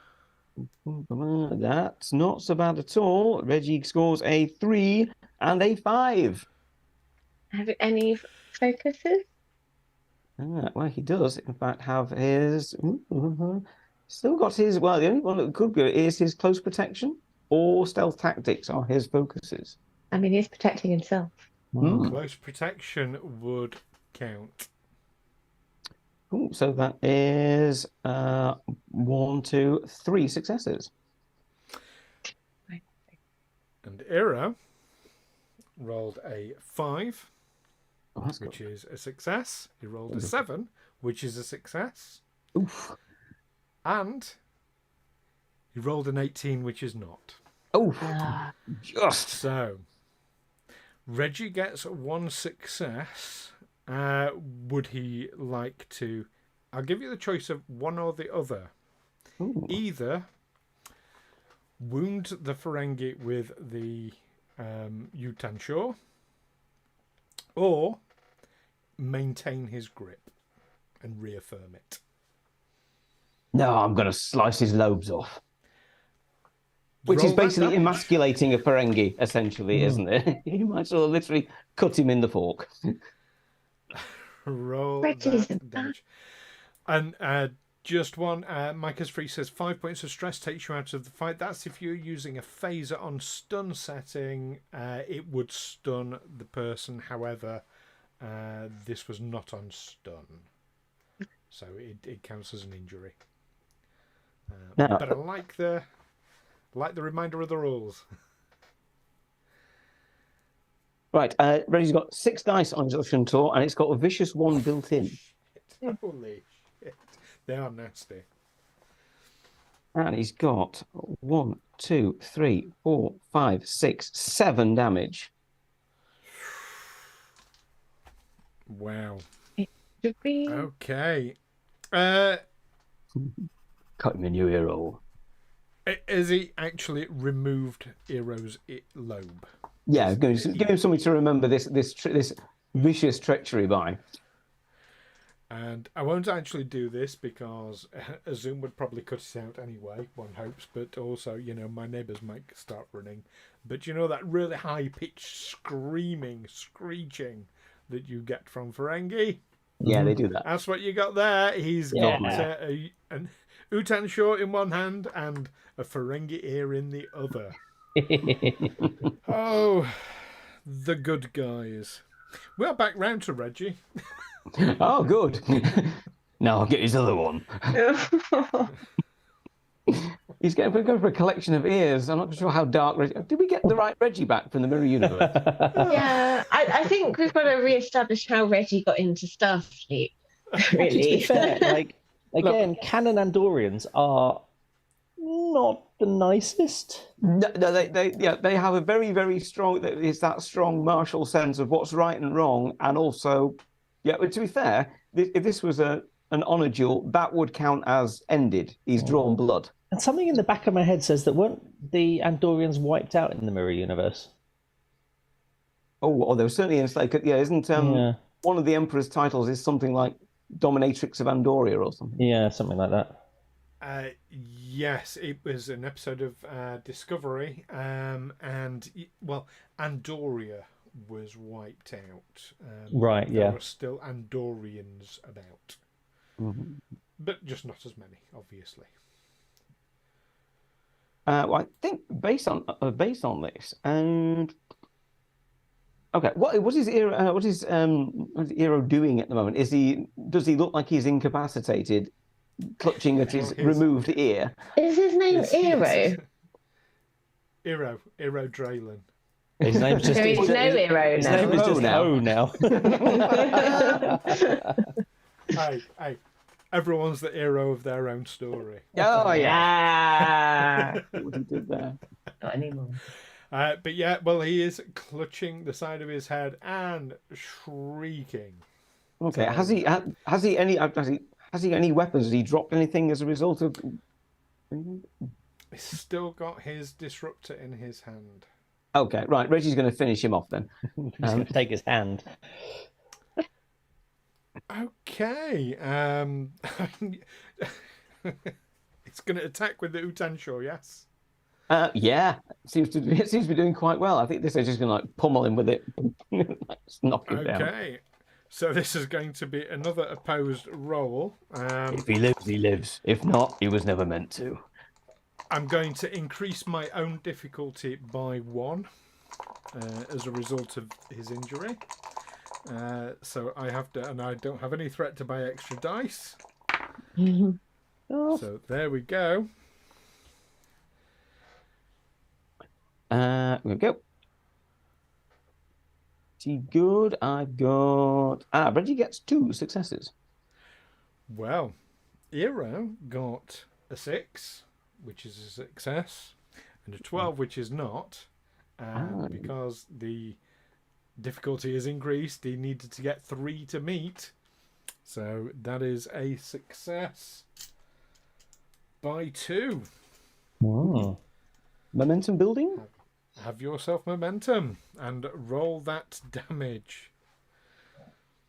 That's not so bad at all. Reggie scores a 3 and a 5. Have you any focuses? Well, he does, in fact, have his... Still got his... Well, the only one that could go is his close protection or stealth tactics are his focuses. I mean, he's protecting himself. Close protection would count. Ooh, so that is 1, 2, 3 successes. And Ira rolled a 5, That's which good. is a success. He rolled a 7, which is a success. Oof. And he rolled an 18, which is not. Oh, just. So, Reggie gets 1 success. Would he like to... I'll give you the choice of one or the other. Ooh. Either wound the Ferengi with the Utanshaw, or maintain his grip and reaffirm it. No, I'm going to slice his lobes off. Which Roll is that basically damage. emasculating a Ferengi, essentially, isn't it? You might sort of literally cut him in the fork. Roll Reggie's that a damage. And just one, Micah's Free says 5 points of stress takes you out of the fight. That's if you're using a phaser on stun setting. It would stun the person. However, this was not on stun. So it counts as an injury. Now, but I like the reminder of the rules. right, Reggie's got 6 dice on his Ocean Tour, and it's got a vicious 1 built in. Holy shit. They are nasty. And he's got 1, 2, 3, 4, 5, 6, 7 damage. Wow. Should be. Okay. Cut him a new hero. Has he actually removed Eero's lobe? Yeah, give him something to remember this vicious treachery by. And I won't actually do this because a Zoom would probably cut it out anyway, one hopes, but also, my neighbours might start running. But that really high-pitched screaming, screeching that you get from Ferengi? Yeah, they do that. That's what you got there. He's got an Utanshaw in one hand and a Ferengi ear in the other. Oh, the good guys. We're back round to Reggie. Oh, good. Now I'll get his other one. He's going for a collection of ears. I'm not sure how dark. Did we get the right Reggie back from the Mirror Universe? Yeah, I think we've got to re-establish how Reggie got into Starfleet. Really. To be fair, again, canon Andorians are not the nicest. No, they have a very, very strong. It's that strong martial sense of what's right and wrong, and also, But to be fair, if this was an honor duel, that would count as ended. He's drawn blood. And something in the back of my head says that weren't the Andorians wiped out in the mirror universe? Oh, they were certainly enslaved. Isn't one of the Emperor's titles is something like Dominatrix of Andoria or something? Yeah, something like that. Yes, it was an episode of Discovery, and Andoria was wiped out. Right, yeah. There are still Andorians about, but just not as many, obviously. I think based on this, and okay, what is Eero doing at the moment? Does he look like he's incapacitated, clutching at his removed ear? Is his name Eero? Eero Draylin. His name's just. There is no Eero His now. name is just O now. Hey. Everyone's the hero of their own story. Oh, yeah. What he did there. Not anymore. But he is clutching the side of his head and shrieking. Okay. Has he any weapons? Has he dropped anything as a result of? He's still got his disruptor in his hand. Okay, right. Reggie's going to finish him off then. He's going to take his hand. Okay. It's going to attack with the Utanshaw, yes? Yeah. It seems to be doing quite well. I think this is just going to pummel him with it. Just knock him down. Okay. So this is going to be another opposed roll. If he lives, he lives. If not, he was never meant to. I'm going to increase my own difficulty by 1 as a result of his injury. So I have to, and I don't have any threat to buy extra dice. So there we go. We go. Good. I've got. Reggie gets 2 successes. Well, Eero got a 6, which is a success, and a 12, which is not. Because the difficulty is increased, he needed to get 3 to meet. So that is a success by 2. Wow. Momentum building? Have yourself momentum and roll that damage.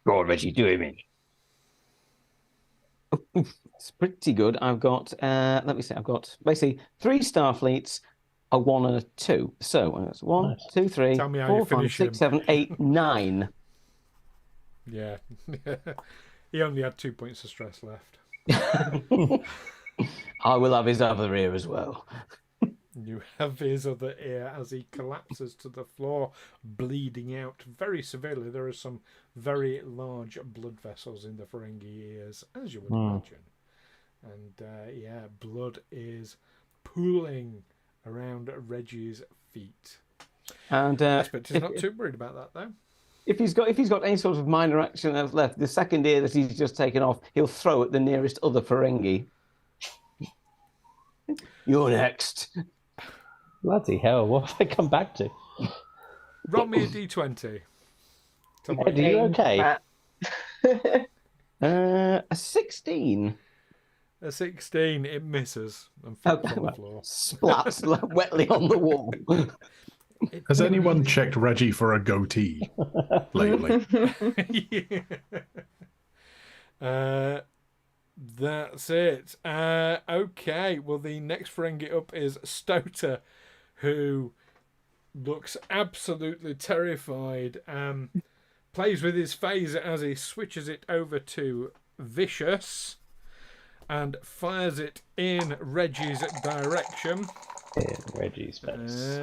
Go on, Reggie, do him in. It's pretty good. I've got, let me see, I've got basically 3 Starfleets, a 1 and a 2. So that's 1, 2, 3, 4, 5, 6, 7, 8, 9. Yeah. He only had 2 points of stress left. I will have his other ear as well. You have his other ear as he collapses to the floor, bleeding out very severely. There are some very large blood vessels in the Ferengi ears, as you would imagine. And blood is pooling around Reggie's feet. And but he's not too worried about that, though. If he's got any sort of minor action left, the second ear that he's just taken off, he'll throw at the nearest other Ferengi. You're next. Bloody hell, what have I come back to? Roll me a d20. Ed, are you okay? A 16. A 16, it misses and falls on the floor. Splats wetly on the wall. Has anyone checked Reggie for a goatee lately? That's it. Okay, well, the next Ferengi up is Stoter, who looks absolutely terrified. Plays with his phaser as he switches it over to Vicious and fires it in Reggie's direction. In Reggie's face.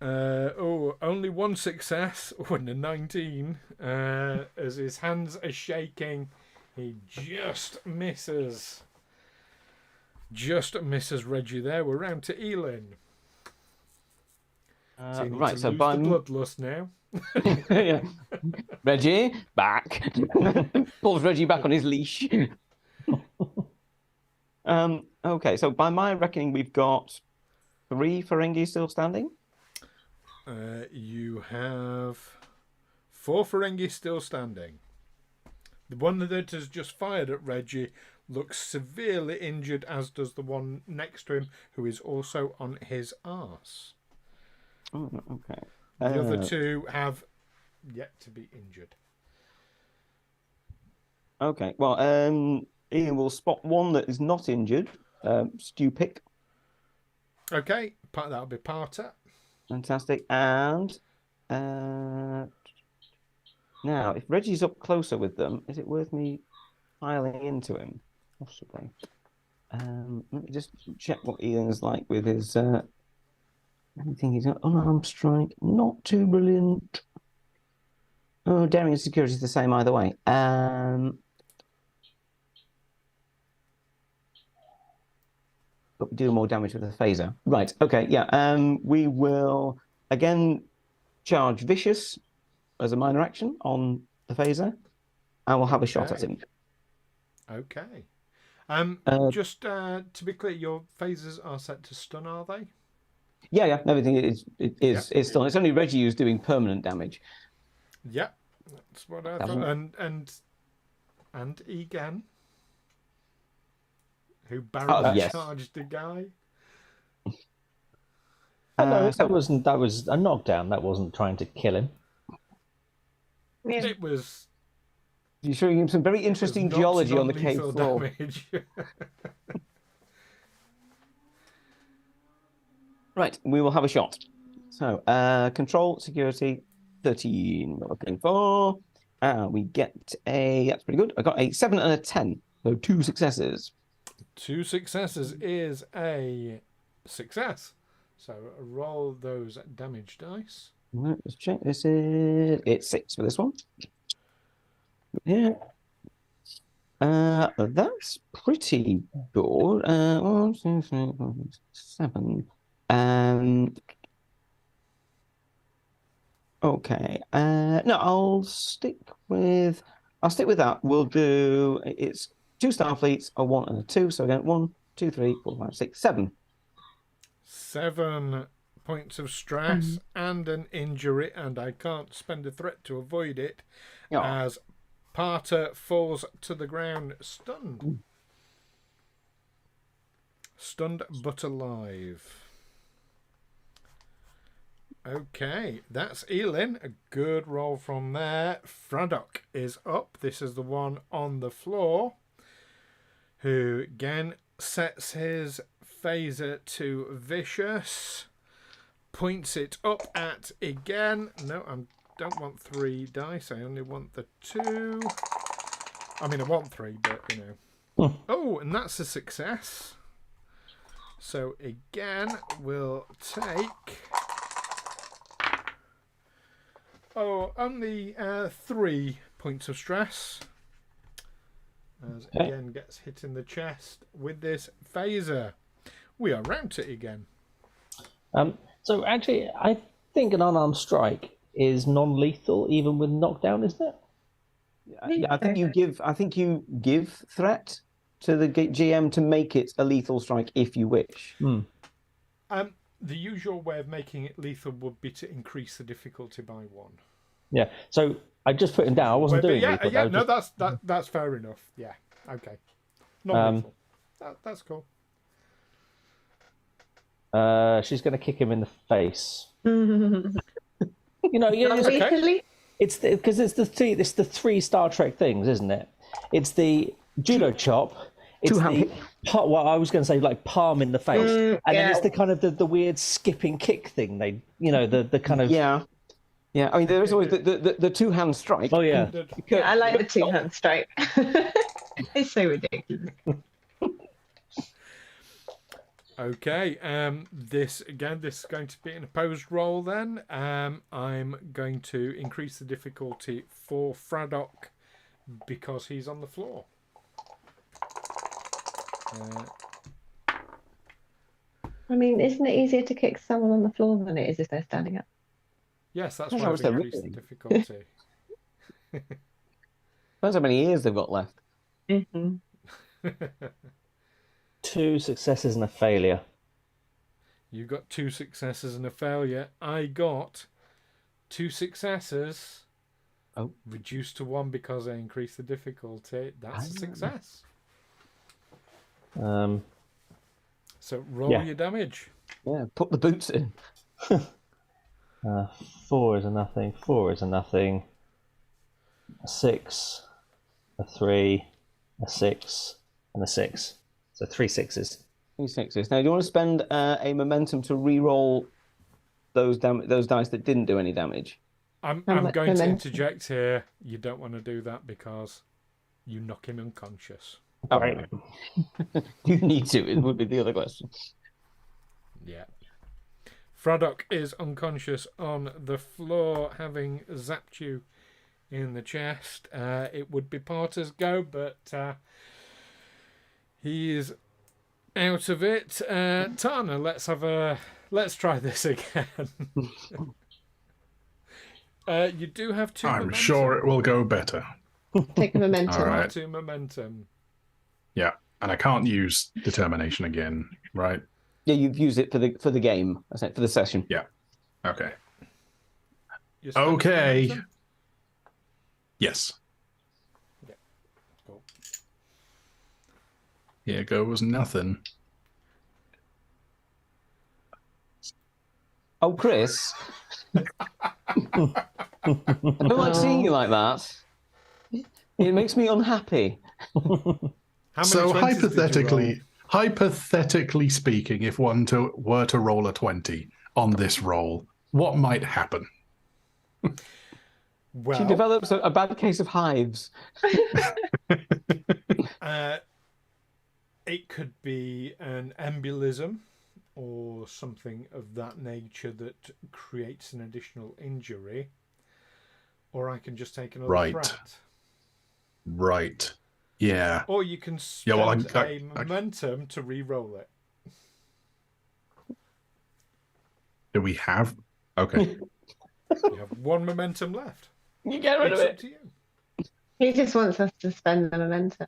Only 1 success. And a 19. As his hands are shaking, he just misses. Just misses Reggie there. We're round to Eelin. Right, so lose by the bloodlust now. Yeah. Reggie, back. Pulls Reggie back on his leash. Okay, so by my reckoning, we've got 3 Ferengi still standing. You have 4 Ferengi still standing. The one that has just fired at Reggie looks severely injured, as does the one next to him, who is also on his arse. Oh, okay. The other 2 have yet to be injured. Okay, well, Ian will spot one that is not injured. Stu pick. Okay, that'll be Parter. Fantastic. And now, if Reggie's up closer with them, is it worth me piling into him? Possibly. Let me just check what Eelin's like with his. I think he's got unarmed strike. Not too brilliant. Oh, daring and security is the same either way. But we do more damage with a phaser. Right. Okay. Yeah. We will again charge vicious as a minor action on the phaser. I will have a shot at him. Okay. Just to be clear, your phasers are set to stun, are they? Yeah. Everything is stun. It's only Reggie who's doing permanent damage. Yeah, that's what I thought. And Egan, who barrel charged the guy. No, that was a knockdown. That wasn't trying to kill him. Yeah. It was. You're showing him some very interesting geology on the cave floor. Damage. Right, we will have a shot. So, control, security, 13 we're looking for. We get that's pretty good. I got a 7 and a 10, so 2 successes. 2 successes is a success. So roll those damage dice. Let's check. It's 6 for this one. Yeah. That's pretty good. 1, 2, 3, 4, 7. Okay. No, I'll stick with that. We'll do it's 2 Starfleets, a 1 and a 2. So again, 1, 2, 3, 4, 5, 6, 7. 7 points of stress and an injury, and I can't spend a threat to avoid it as Parter falls to the ground stunned. Stunned but alive. Okay, that's Eelin. A good roll from there. Fradok is up. This is the one on the floor, who again sets his phaser to vicious, points it up at again. No, I don't want 3 dice. I only want the 2. I mean, I want 3, but you know. Oh, and that's a success. So again, we'll take. Only 3 points of stress. As again gets hit in the chest with this phaser. We are round to it again. So actually, I think an unarmed strike is non-lethal, even with knockdown, isn't it? Yeah, I think you give threat to the GM to make it a lethal strike if you wish. The usual way of making it lethal would be to increase the difficulty by 1. Yeah. So I just put him down. I wasn't doing lethal. Yeah. No, that's fair enough. Yeah. Okay. Not lethal. That's cool. She's going to kick him in the face. It's because it's the 3 Star Trek things, isn't it? It's the judo chop. It's well, I was going to say like palm in the face, and then it's the kind of the weird skipping kick thing. The kind of yeah. I mean, there is always the 2-hand strike. Oh yeah, I like the 2-hand strike. It's so ridiculous. Okay, this is going to be an opposed roll then. I'm going to increase the difficulty for Fradok because he's on the floor. I mean, isn't it easier to kick someone on the floor than it is if they're standing up? Yes, that's why I've increased the difficulty. Depends how many years they've got left. 2 2 successes and a failure. You got 2 successes and a failure. I got 2 successes. Oh. Reduced to 1 because I increased the difficulty. That's a success. So roll your damage. Yeah, put the boots in. 4 is a nothing. 4 is a nothing. A 6, a 3, a 6, and a 6. So 3 6s. 3 6s. Now, do you want to spend a momentum to re-roll those dice that didn't do any damage? I'm going to interject here. You don't want to do that because you knock him unconscious. Oh, right. You need to. It would be the other question. Yeah. Fraddock is unconscious on the floor, having zapped you in the chest. It would be Porter's go, but he is out of it. Tana, let's try this again. You do have 2 I'm momentum. sure it will go better. Take a momentum. All right. 2 momentum. Yeah, and I can't use determination again, right? Yeah, you've used it for the game, for the session. Yeah. Okay. You spend Okay. momentum? Yes. Yeah. Cool. Here goes nothing. Oh, Chris. I don't like seeing you like that. It makes me unhappy. How many So 20s did you roll? hypothetically speaking, if one were to roll a 20 on this roll, what might happen? Well, She develops a bad case of hives. it could be an embolism or something of that nature that creates an additional injury, or I can just take another threat. Right. Yeah. Or you can spend I momentum to re-roll it. Do we have? Okay. You have 1 momentum left. You get rid It's of up it. to you. He just wants us to spend the momentum.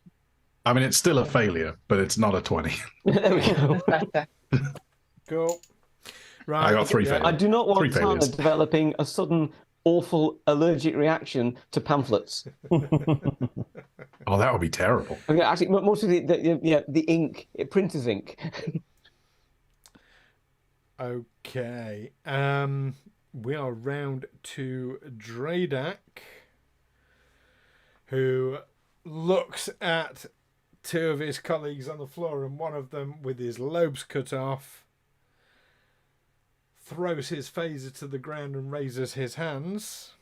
I mean, it's still a failure, but it's not a 20. There we go. That's better. Go. Right. I got 3 failures. I do not want 3 Tana failures. developing a sudden, awful allergic reaction to pamphlets. Oh, that would be terrible. Okay, actually, mostly the ink, printer's ink. Okay. We are round to Dradak, who looks at 2 of his colleagues on the floor, and one of them with his lobes cut off throws his phaser to the ground and raises his hands.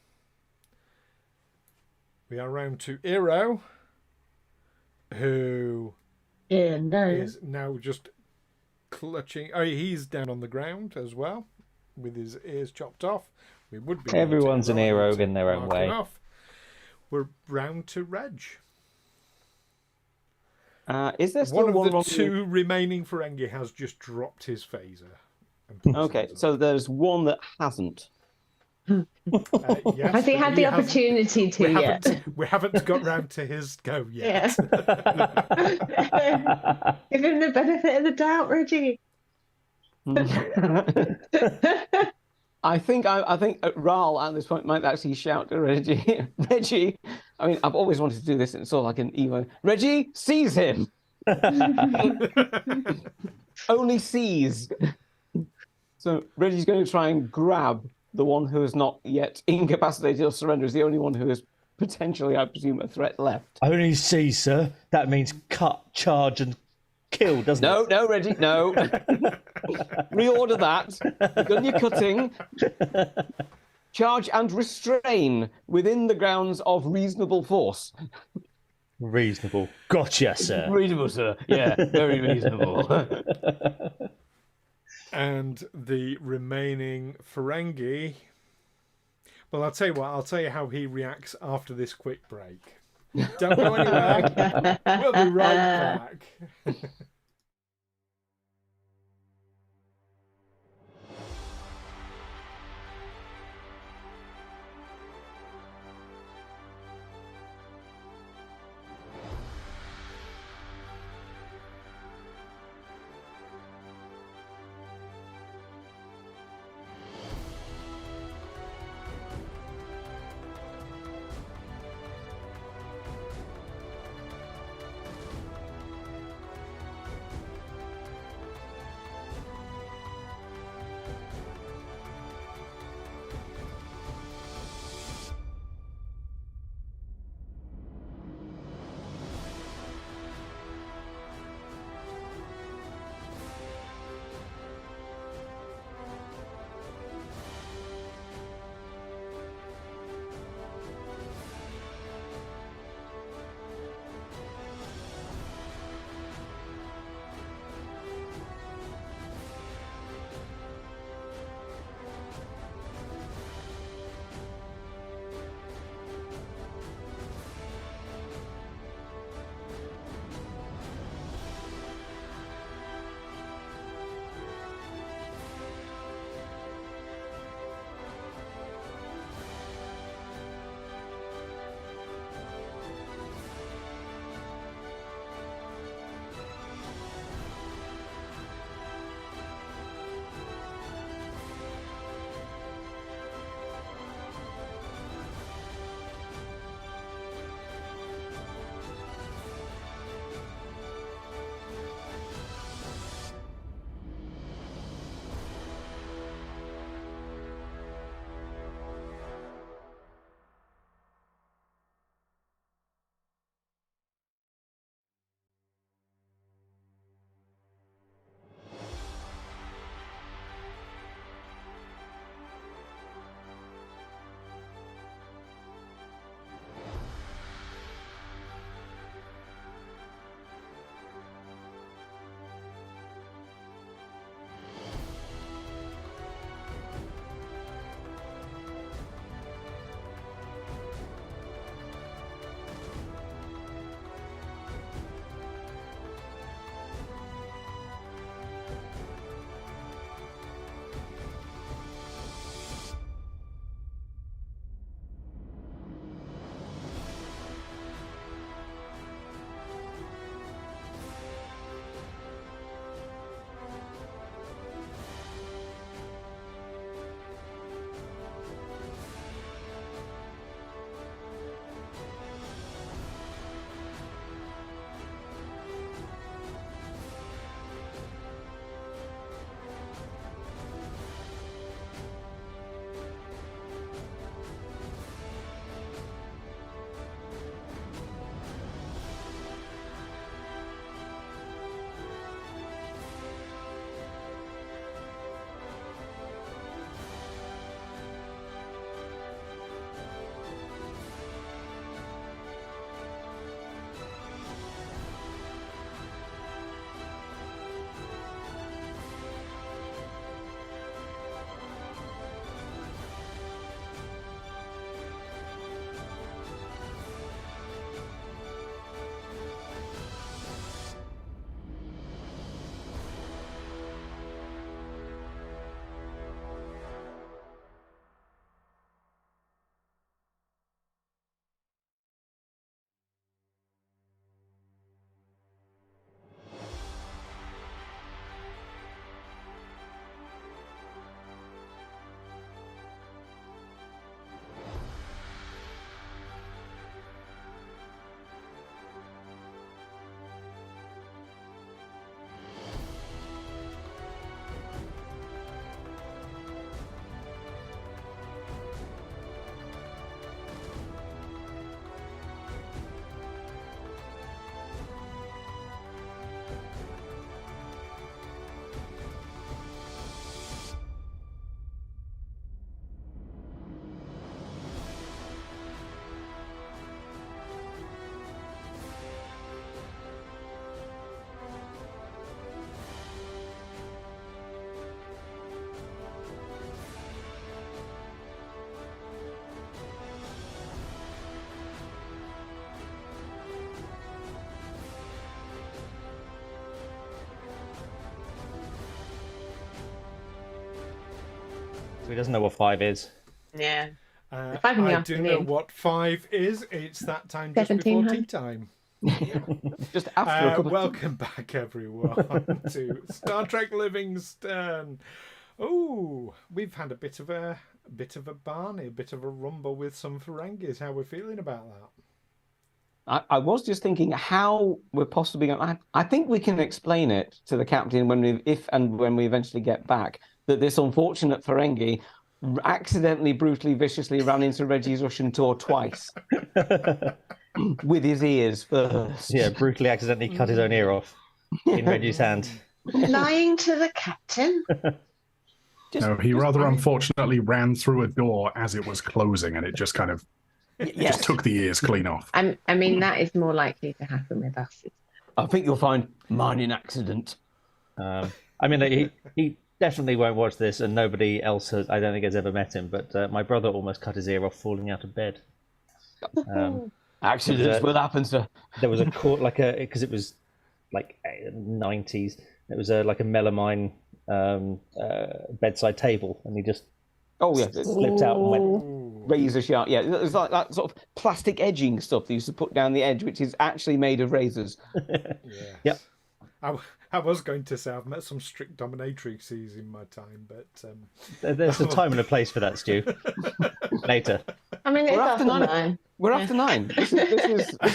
We are round to Iro, who is now just clutching. Oh, he's down on the ground as well, with his ears chopped off. We would be. Everyone's an hero in their own way. We're round to Reg. Is there still one of the 2 remaining Ferengi has just dropped his phaser. Okay, so there's one that hasn't. Yes, Has he had the opportunity to yet? We haven't got round to his go yet. Yeah. Give him the benefit of the doubt, Reggie. I think Wraal at this point might actually shout to Reggie. Reggie, I mean, I've always wanted to do this, and it's sort of like an emo. Reggie, seize him. Only seize. So Reggie's going to try and grab the one who is not yet incapacitated or surrendered. Is the only one who is potentially, I presume, a threat left. Only seize, sir. That means cut, charge, and kill, doesn't it? No, Reggie, no. Reorder that. You've done your cutting. Charge and restrain within the grounds of reasonable force. Reasonable. Gotcha, sir. Reasonable, sir. Yeah, very reasonable. And the remaining Ferengi. Well, I'll tell you what. I'll tell you how he reacts after this quick break. Don't go anywhere. We'll be right back. He doesn't know what 5 is. Yeah. 5 in the I do know afternoon. what 5 is. It's that time just before tea time. Just after a cup of Welcome back, everyone, to Star Trek Livingstone. Oh, we've had a bit of a Barney, a bit of a rumble with some Ferengis. How we're feeling about that? I was just thinking how we're possibly going. I think we can explain it to the captain when we eventually get back. That this unfortunate Ferengi accidentally, brutally, viciously ran into Reggie's Russian tour twice with his ears first. Yeah, brutally accidentally cut his own ear off in Reggie's hand. Lying to the captain. No, he rather unfortunately ran through a door as it was closing, and it just kind of just took the ears clean off. I mean, that is more likely to happen with us. I think you'll find mining accident. I mean, he definitely won't watch this, and nobody else I don't think has ever met him. But my brother almost cut his ear off falling out of bed. Accidents will happen, sir. There was a court because it was like 90s. It was like a melamine bedside table, and he just slipped out and went razor sharp. Yeah, it was like that sort of plastic edging stuff they used to put down the edge, which is actually made of razors. Yep. I was going to say I've met some strict dominatrixes in my time, but there's a time and a place for that, Stu. Later. I mean, it's after 9. We're after 9. This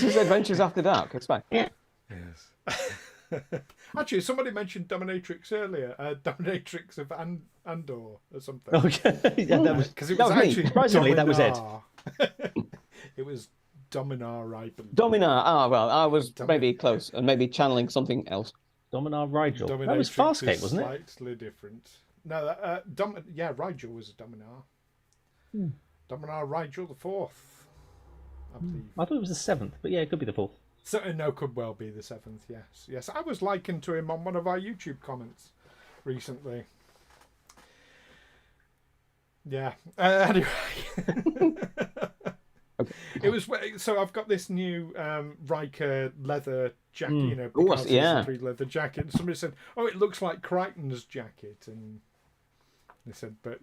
is Adventures After Dark. It's fine. Yeah. Yes. Actually, somebody mentioned dominatrix earlier. Dominatrix of Andor or something. Okay. Yeah, that was because it was actually surprisingly that was Ed. It was Dominar, I believe. Dominar. Ah, well, I was maybe close and maybe channeling something else. Dominar Rigel. That was Farscape, wasn't it? Slightly different. No, Rigel was a Dominar. Dominar Rigel the 4th, I believe. I thought it was the 7th, but yeah, it could be the 4th. So no, could well be the 7th. Yes. I was likened to him on one of our YouTube comments recently. Yeah. Anyway. It was so I've got this new Riker leather jacket, because it's leather jacket. And somebody said, "Oh, it looks like Crichton's jacket," and they said, "But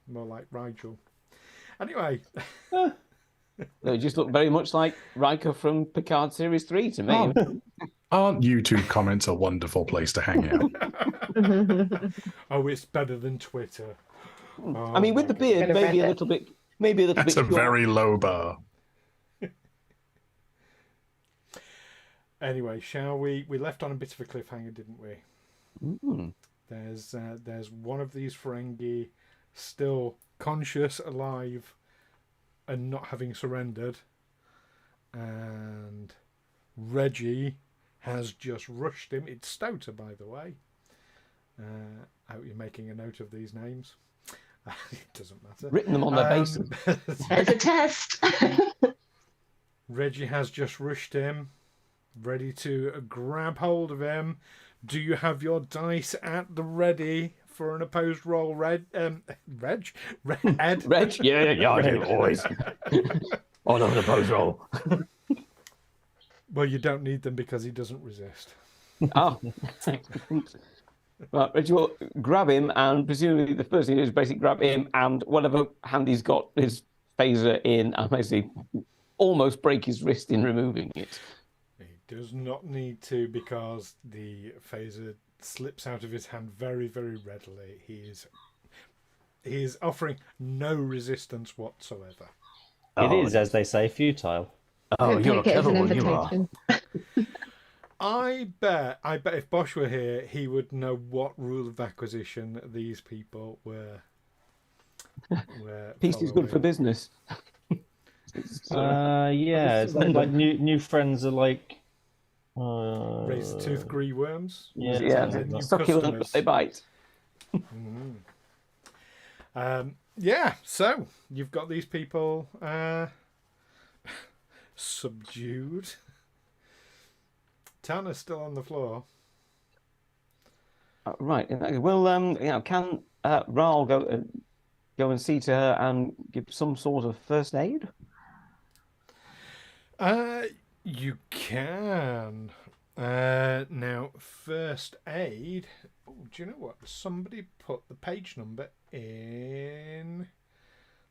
more like Rigel." Anyway, They just look very much like Riker from Picard Series 3 to me. Aren't YouTube comments a wonderful place to hang out? Oh, it's better than Twitter. I mean, with the beard, maybe a little bit. That's a very low bar. Anyway, shall we? We left on a bit of a cliffhanger, didn't we? There's one of these Ferengi still conscious, alive, and not having surrendered, and Reggie has just rushed him. It's Stouter, by the way. I hope you're making a note of these names. It doesn't matter. Written them on their bases. It's a test. Reggie has just rushed him, ready to grab hold of him. Do you have your dice at the ready for an opposed roll, Ed? Reg? Yeah, I do, always. On an opposed roll. Well, you don't need them because he doesn't resist. Oh. Right, Reggie will grab him, and presumably the first thing is basically grab him and whatever hand he's got his phaser in, and basically almost break his wrist in removing it. He does not need to, because the phaser slips out of his hand very, very readily. He is offering no resistance whatsoever. It is, as they say, futile. Oh, you're a clever one, you are. I bet if Bosh were here, he would know what rule of acquisition these people were Peace is good for business. Yeah, it's like new friends are like razor tooth grey worms. Yeah. Succulent, but they bite. Yeah, so you've got these people subdued. Tana's still on the floor. Right. Well, can Wraal go and see to her and give some sort of first aid? You can. Now, first aid. Oh, do you know what? Somebody put the page number in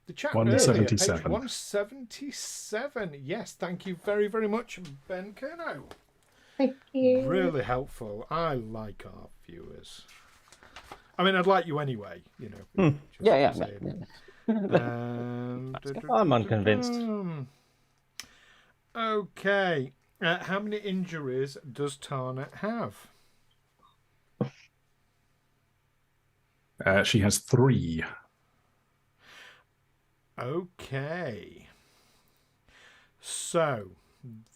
the chat 177. earlier, page 177. Yes, thank you very, very much, Ben Kernow. Thank you. Really helpful. I like our viewers. I mean, I'd like you anyway, you know. Just Yeah. saying. I'm unconvinced. Okay. How many injuries does Tana have? She has 3. Okay. So,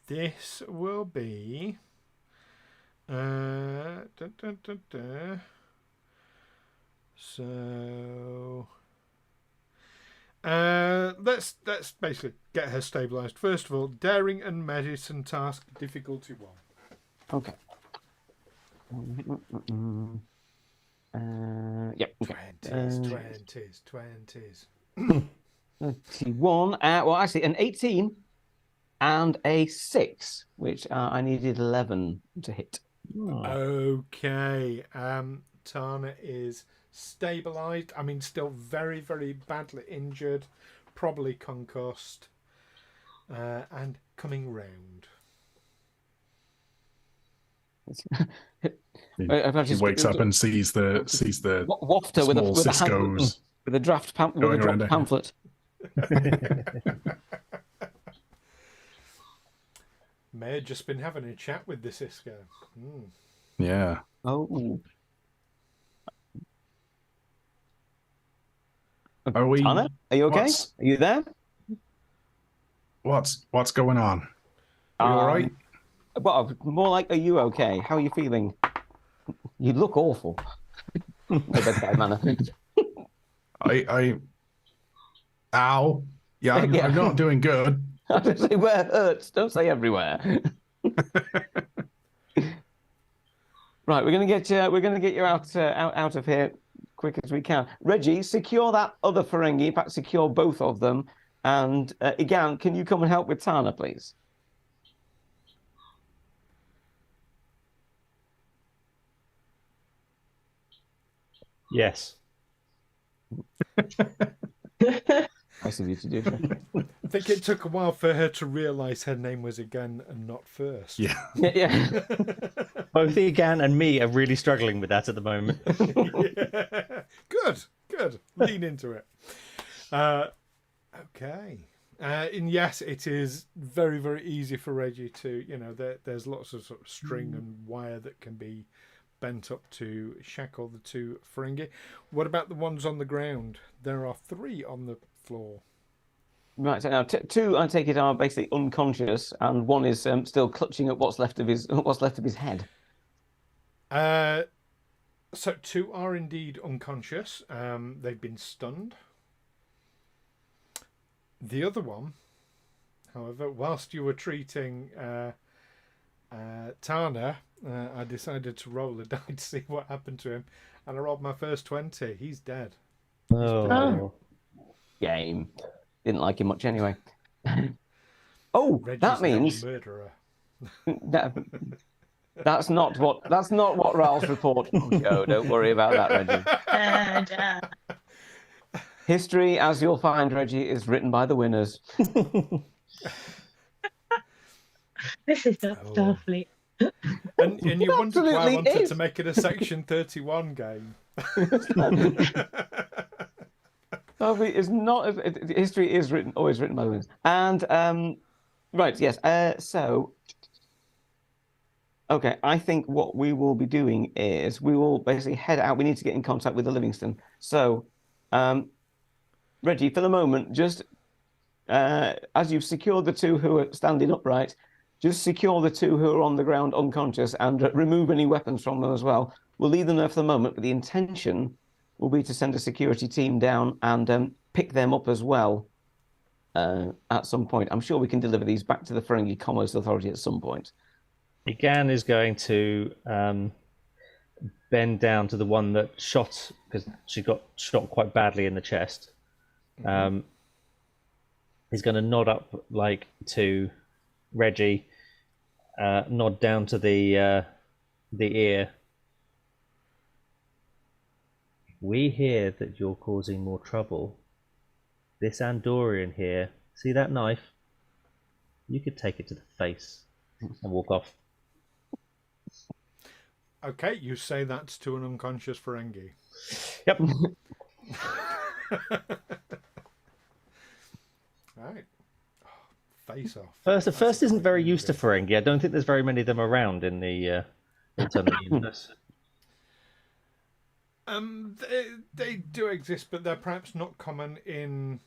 this will be... So... let's basically get her stabilised. First of all, daring and medicine task, difficulty 1. Okay. Yep. Okay. 20s. 21. Well, actually, an 18 and a 6, which I needed 11 to hit. Okay. Tana is stabilised. I mean, still very, very badly injured, probably concussed, and coming round. He wakes up and sees the wafter with a draft pamphlet. May have just been having a chat with the Cisco. Yeah. Oh. Are we? Anna, are you okay? Are you there? What's going on? Are you all right? Well, more like, are you okay? How are you feeling? You look awful. No bedside manner. Ow. Yeah, I'm not doing good. I don't say where it hurts. Don't say everywhere. Right, we're gonna get you out of here quick as we can. Reggie, secure that other Ferengi. In fact, secure both of them. And Egan, can you come and help with Tana, please? Yes. Nice of you to do so. I think it took a while for her to realise her name was Egan and not first. Yeah. Yeah. Both Egan and me are really struggling with that at the moment. Yeah. Good. Lean into it. Okay. And yes, it is very, very easy for Reggie to, there's lots of sort of string and wire that can be bent up to shackle the 2 Ferengi. What about the ones on the ground? There are 3 on the floor. Right, so now 2, I take it, are basically unconscious, and 1 is still clutching at what's left of his head. So 2 are indeed unconscious. They've been stunned. The other one, however, whilst you were treating Tana, I decided to roll a die to see what happened to him, and I rolled my first 20. He's dead. Oh. Game. Didn't like him much anyway. Oh, Reggie's that means a murderer. that's not what Wraal's report. Oh, Joe, don't worry about that, Reggie. History, as you'll find, Reggie, is written by the winners. This is not Starfleet. And you wondered why I wanted is. to make it a Section 31 game. History is always written by the winners. And right, yes. So, okay, I think what we will be doing is we will basically head out. We need to get in contact with the Livingstone. So, Reggie, for the moment, just as you've secured the 2 who are standing upright, just secure the 2 who are on the ground unconscious and remove any weapons from them as well. We'll leave them there for the moment, but the intention will be to send a security team down and pick them up as well at some point. I'm sure we can deliver these back to the Ferengi Commerce Authority at some point. Egan is going to bend down to the one that shot, because she got shot quite badly in the chest. He's going to nod up to Reggie, nod down to the ear, We hear that you're causing more trouble. This Andorian here, see that knife? You could take it to the face and walk off. Okay, you say that to an unconscious Ferengi. Yep. Right. Face off. First isn't very used to Ferengi. I don't think there's very many of them around in the alternate universe. They do exist, but they're perhaps not common in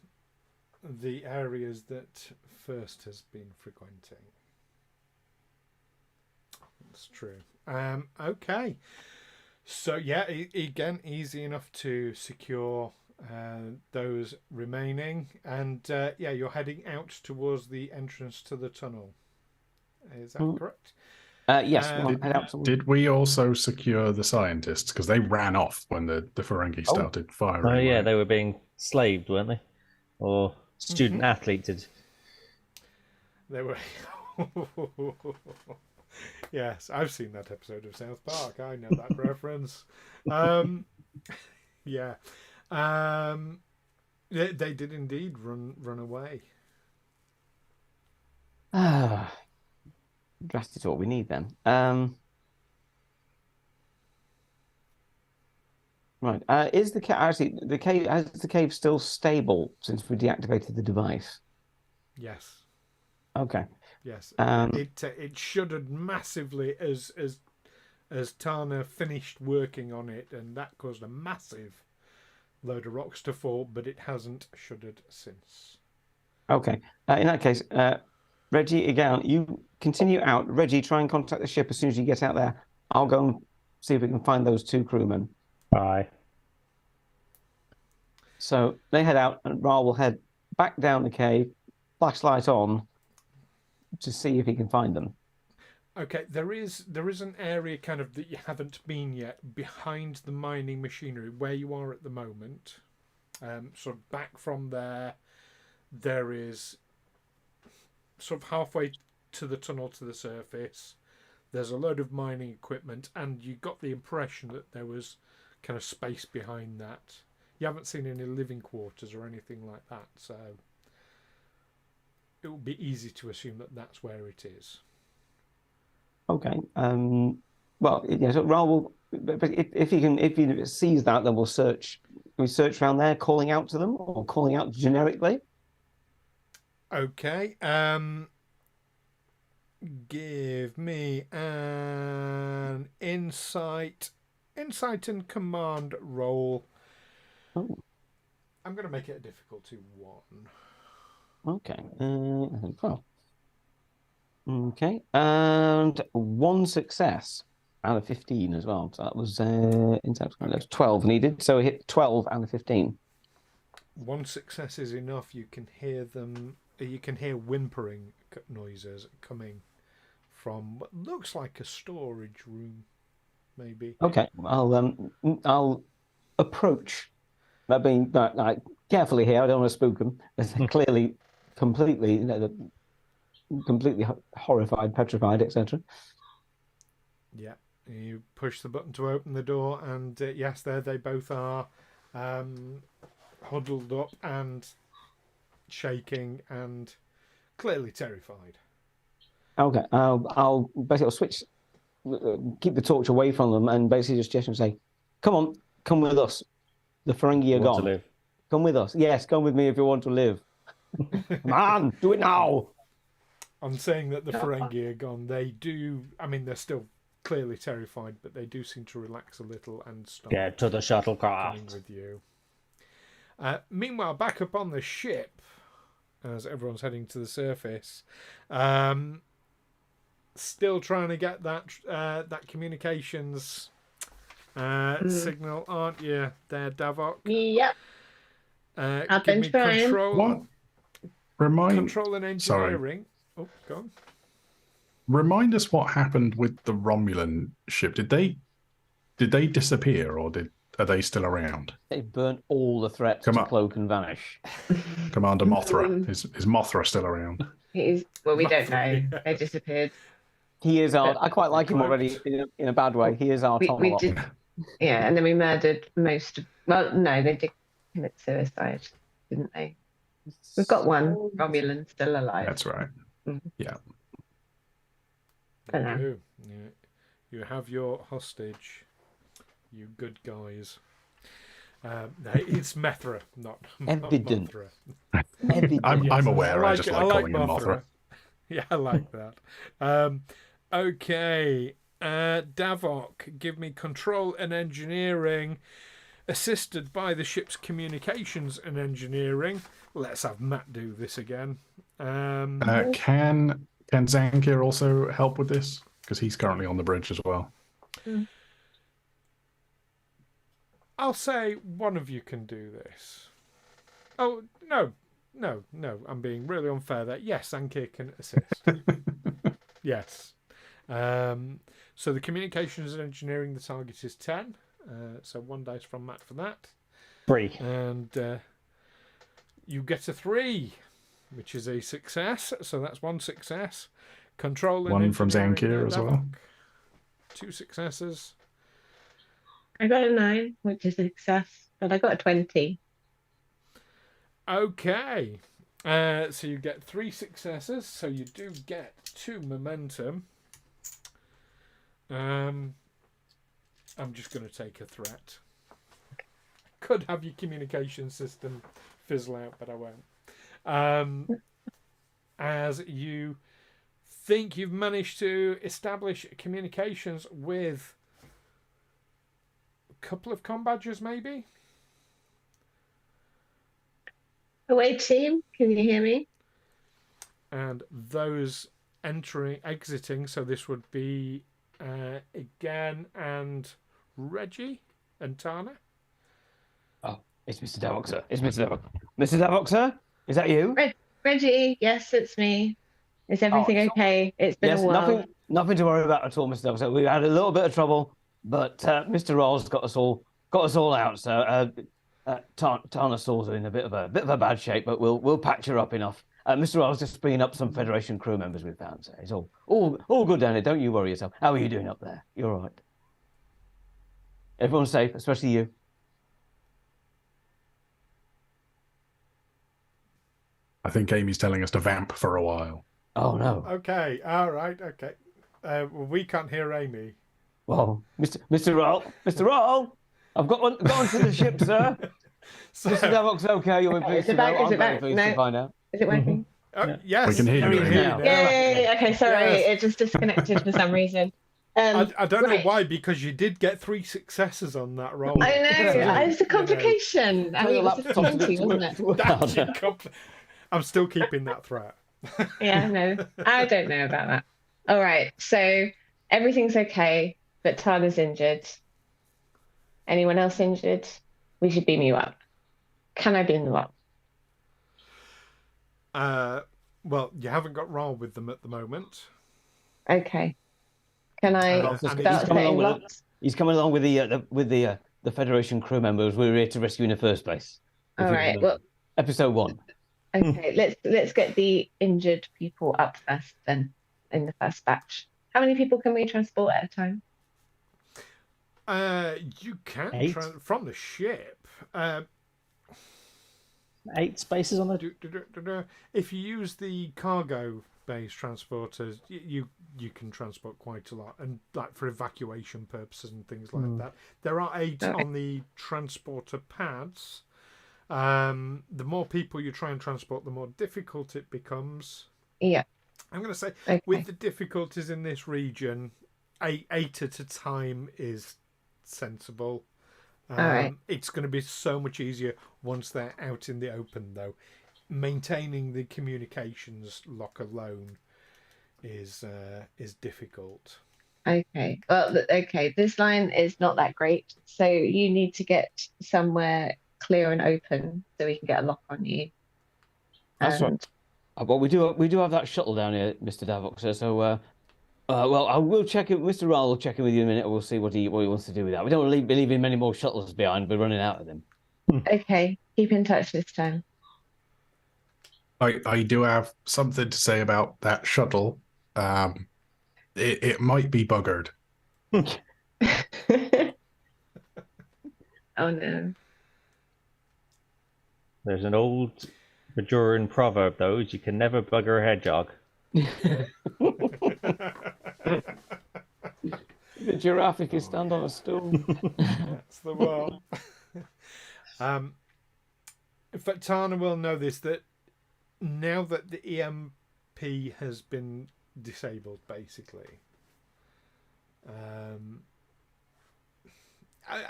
the areas that First has been frequenting. That's true. Okay. So yeah, again, easy enough to secure those remaining, and yeah, you're heading out towards the entrance to the tunnel. Is that correct? Yes. Did we also secure the scientists? Because they ran off when the Ferengi started firing. Oh yeah, right? they were being slaved, weren't they? Or student athleted. They were. Yes, I've seen that episode of South Park. I know that reference. Yeah. They did indeed run away. Drast is what we need then. Right. Is the cave still stable since we deactivated the device? Yes. Okay. Yes. It shuddered massively as Tana finished working on it, and that caused a massive load of rocks to fall, but it hasn't shuddered since. Okay. In that case, Reggie, again, you continue out. Reggie, try and contact the ship as soon as you get out there. I'll go and see if we can find those 2 crewmen. Bye. So they head out, and Wraal will head back down the cave, flashlight on, to see if he can find them. Okay, there is an area kind of that you haven't been yet behind the mining machinery where you are at the moment. Sort of back from there is sort of halfway to the tunnel to the surface. There's a load of mining equipment, and you got the impression that there was kind of space behind that. You haven't seen any living quarters or anything like that, so it would be easy to assume that that's where it is. Okay. Well, yeah. So Wraal will, but if he sees that, then we'll search. We search around there, calling out to them or calling out generically. Okay. Give me an insight and command roll. Oh. I'm going to make it a difficulty 1. Okay. Well. Okay. And 1 success out of 15 as well. So that was that's 12 needed. So we hit 12 out of 15. 1 success is enough. You can hear them. You can hear whimpering noises coming from what looks like a storage room, maybe. Okay. I'll approach. That being carefully here. I don't want to spook them. They're clearly, completely, completely horrified, petrified, etc. Yeah. You push the button to open the door, and yes, there they both are, huddled up and shaking and clearly terrified. Okay, I'll basically switch, keep the torch away from them, and basically just gesture and say, "Come on, come with us. The Ferengi are gone. Live. Come with us. Yes, come with me if you want to live. Come on, do it now." On saying that the Ferengi are gone, they do. I mean, they're still clearly terrified, but they do seem to relax a little and stop. Get to the shuttlecraft. Coming with you. Meanwhile, back up on the ship, as everyone's heading to the surface, still trying to get that communications signal, aren't you, there, Davok? Yep. I've been trying. Control, what? Control and engineering. Oh, go on. Remind us what happened with the Romulan ship. Did they disappear, or are they still around? They burnt all the threats to cloak and vanish. Commander Mothra. Is Mothra still around? Well, we don't know. They disappeared. He is our. I quite like him already in a bad way. He is our Tom. Yeah, and then we murdered most of. Well, no, they did commit suicide, didn't they? We've got one Romulan still alive. That's right. Yeah. For now. You do. Yeah. You have your hostage. You good guys. No, it's Methra, not Evident. Mothra. I'm aware. I just like calling him Mothra. Mothra. Yeah, I like that. Okay. Davok, give me control and engineering, assisted by the ship's communications and engineering. Let's have Matt do this again. Can Zankir also help with this? Because he's currently on the bridge as well. I'll say one of you can do this. Oh, no. I'm being really unfair there. Yes, Zankir can assist. Yes. So the communications and engineering, the target is 10. So 1 dice from Matt for that. 3. And you get a 3, which is a success. So that's 1 success. Control and 1 from engineering, Zankir as well. 2 successes. I got a 9, which is a success, but I got a 20. Okay. So you get 3 successes. So you do get 2 momentum. I'm just going to take a threat. Could have your communication system fizzle out, but I won't. As you think you've managed to establish communications with a couple of combadgers, maybe? Away team, can you hear me? And those exiting, so this would be again and Reggie and Tana. Oh, it's Mr. Davok, sir. It's Mr. Davok. Mr. Davok, sir? Is that you? Reggie, yes, it's me. Is everything okay? It's been a while. Nothing to worry about at all, Mr. Davok. We had a little bit of trouble, but Mr. Wraal's got us all out. So Tana's also in a bit of a bad shape, but we'll patch her up enough. Mr. Wraal's just bringing up some Federation crew members we've found. So it's all good down here. Don't you worry yourself. How are you doing up there? You're all right. Everyone's safe, especially you. I think Amy's telling us to vamp for a while. Oh no. Okay. All right. Okay. Well, we can't hear Amy. Well, Mr. Wraal, I've got onto the ship, sir. So, Mr. Davok's okay. You'll be pleased to know. I'm very pleased to find out. Is it working? yes, We can hear you now. Yay! Okay, sorry, Yes. it just disconnected for some reason. I don't know right. why, because you did get 3 successes on that roll. I know, it's a complication. I mean, it was a 20, wasn't it? That's I'm still keeping that threat. Yeah, no, I don't know about that. All right, so everything's okay, but Tana's injured. Anyone else injured? We should beam you up. Can I beam them up? Well, you haven't got Wraal with them at the moment. Okay. Can I start setting locks? He's coming along with the Federation crew members we were here to rescue in the first place. All right. Well, episode 1. Okay, let's get the injured people up first then in the first batch. How many people can we transport at a time? You can 8 from the ship. 8 spaces on the. If you use the cargo-based transporters, you can transport quite a lot, and like for evacuation purposes and things like that. There are 8 on the transporter pads. The more people you try and transport, the more difficult it becomes. Yeah. I'm going to say, Okay. with the difficulties in this region, 8 at a time is sensible. All right. It's going to be so much easier once they're out in the open, though. Maintaining the communications lock alone is difficult. Okay. Well, okay. This line is not that great, so you need to get somewhere clear and open so we can get a lock on you. That's right. Well, we do have that shuttle down here, Mr. Davok, sir. So, well, I will check it. Mr. Wraal will check in with you in a minute. We'll see what he wants to do with that. We don't want to be leaving many more shuttles behind. We're running out of them. Okay. Keep in touch this time. I do have something to say about that shuttle. It might be buggered. Oh no. There's an old Bajoran proverb, though, is you can never bugger a hedgehog. The giraffe if you stand on a stool. That's the one. In fact, Tana will know this, that now that the EMP has been disabled, basically.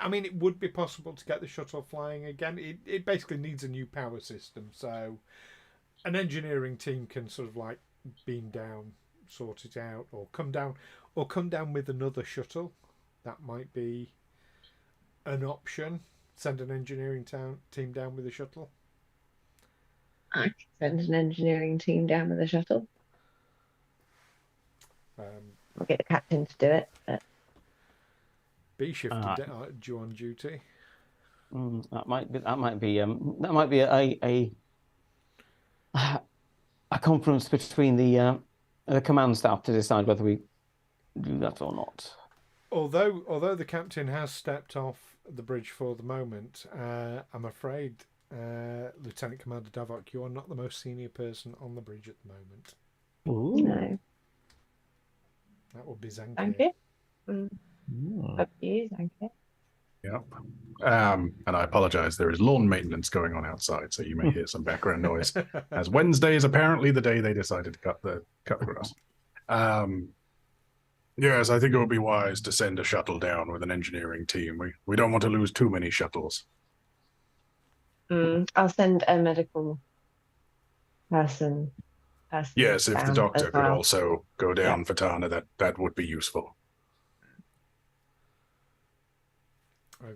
I mean, it would be possible to get the shuttle flying again. It basically needs a new power system, so an engineering team can sort of like beam down, sort it out, or come down with another shuttle. That might be an option. Send an engineering team down with a shuttle. I could send an engineering team down with a shuttle. I'll get the captain to do it. But... B shifted due on duty. That might be a conference between the command staff to decide whether we do that or not. Although the captain has stepped off the bridge for the moment, I'm afraid, Lieutenant Commander Davok, you are not the most senior person on the bridge at the moment. Ooh. No. That would be Zankir. Zankir? Up to you, Zankir. Yep. And I apologize. There is lawn maintenance going on outside, so you may hear some background noise. As Wednesday is apparently the day they decided to cut the grass. Yes, I think it would be wise to send a shuttle down with an engineering team. We don't want to lose too many shuttles. I'll send a medical person. Yes, if the doctor could well. also go down for Tana, that would be useful.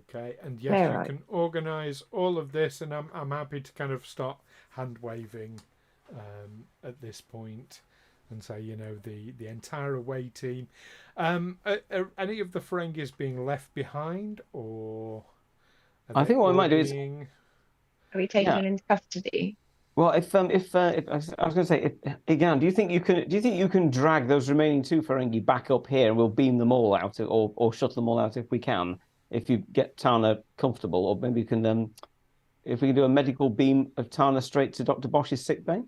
Okay, and yes, you can organise all of this, and I'm happy to kind of start hand waving at this point and say, you know, the entire away team. Are any of the Ferengis being left behind, or I think what we might do is, are we taking them into custody? Well, if I was going to say, again, do you think you can drag those remaining 2 Ferengi back up here, and we'll beam them all out, or shuttle them all out if we can? If you get Tana comfortable, or maybe you can, if we can do a medical beam of Tana straight to Dr. Bosh's sick bay.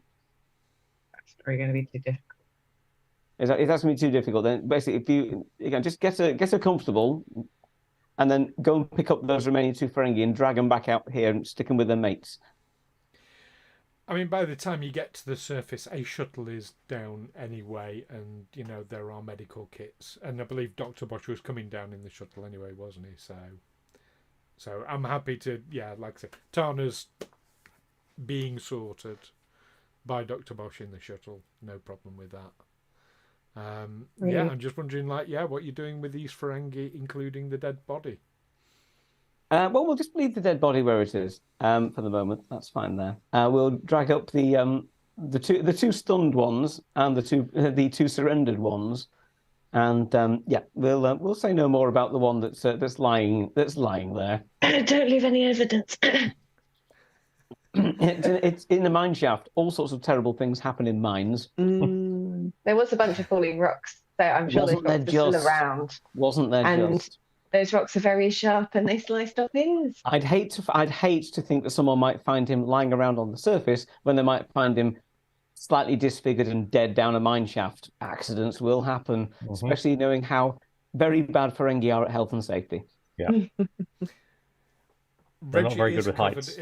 That's probably going to be too difficult. If that's going to be too difficult, then basically, if you again just get her comfortable, and then go and pick up those remaining 2 Ferengi and drag them back out here and stick them with their mates. I mean, by the time you get to the surface, a shuttle is down anyway, and, you know, there are medical kits. And I believe Dr. Bosh was coming down in the shuttle anyway, wasn't he? So I'm happy to, like I said, Tana's being sorted by Dr. Bosh in the shuttle. No problem with that. Really? I'm just wondering, what you're doing with these Ferengi, including the dead body. Well, we'll just leave the dead body where it is for the moment. That's fine there. We'll drag up the 2 stunned ones and the 2 surrendered ones, and we'll say no more about the one that's lying there. Don't leave any evidence. It's in the mine shaft. All sorts of terrible things happen in mines. There was a bunch of falling rocks, so I'm sure those rocks are still around. Wasn't there just? Those rocks are very sharp, and they sliced off ears. I'd hate to think that someone might find him lying around on the surface when they might find him slightly disfigured and dead down a mine shaft. Accidents will happen, especially knowing how very bad Ferengi are at health and safety. Yeah, they're not very good with heights.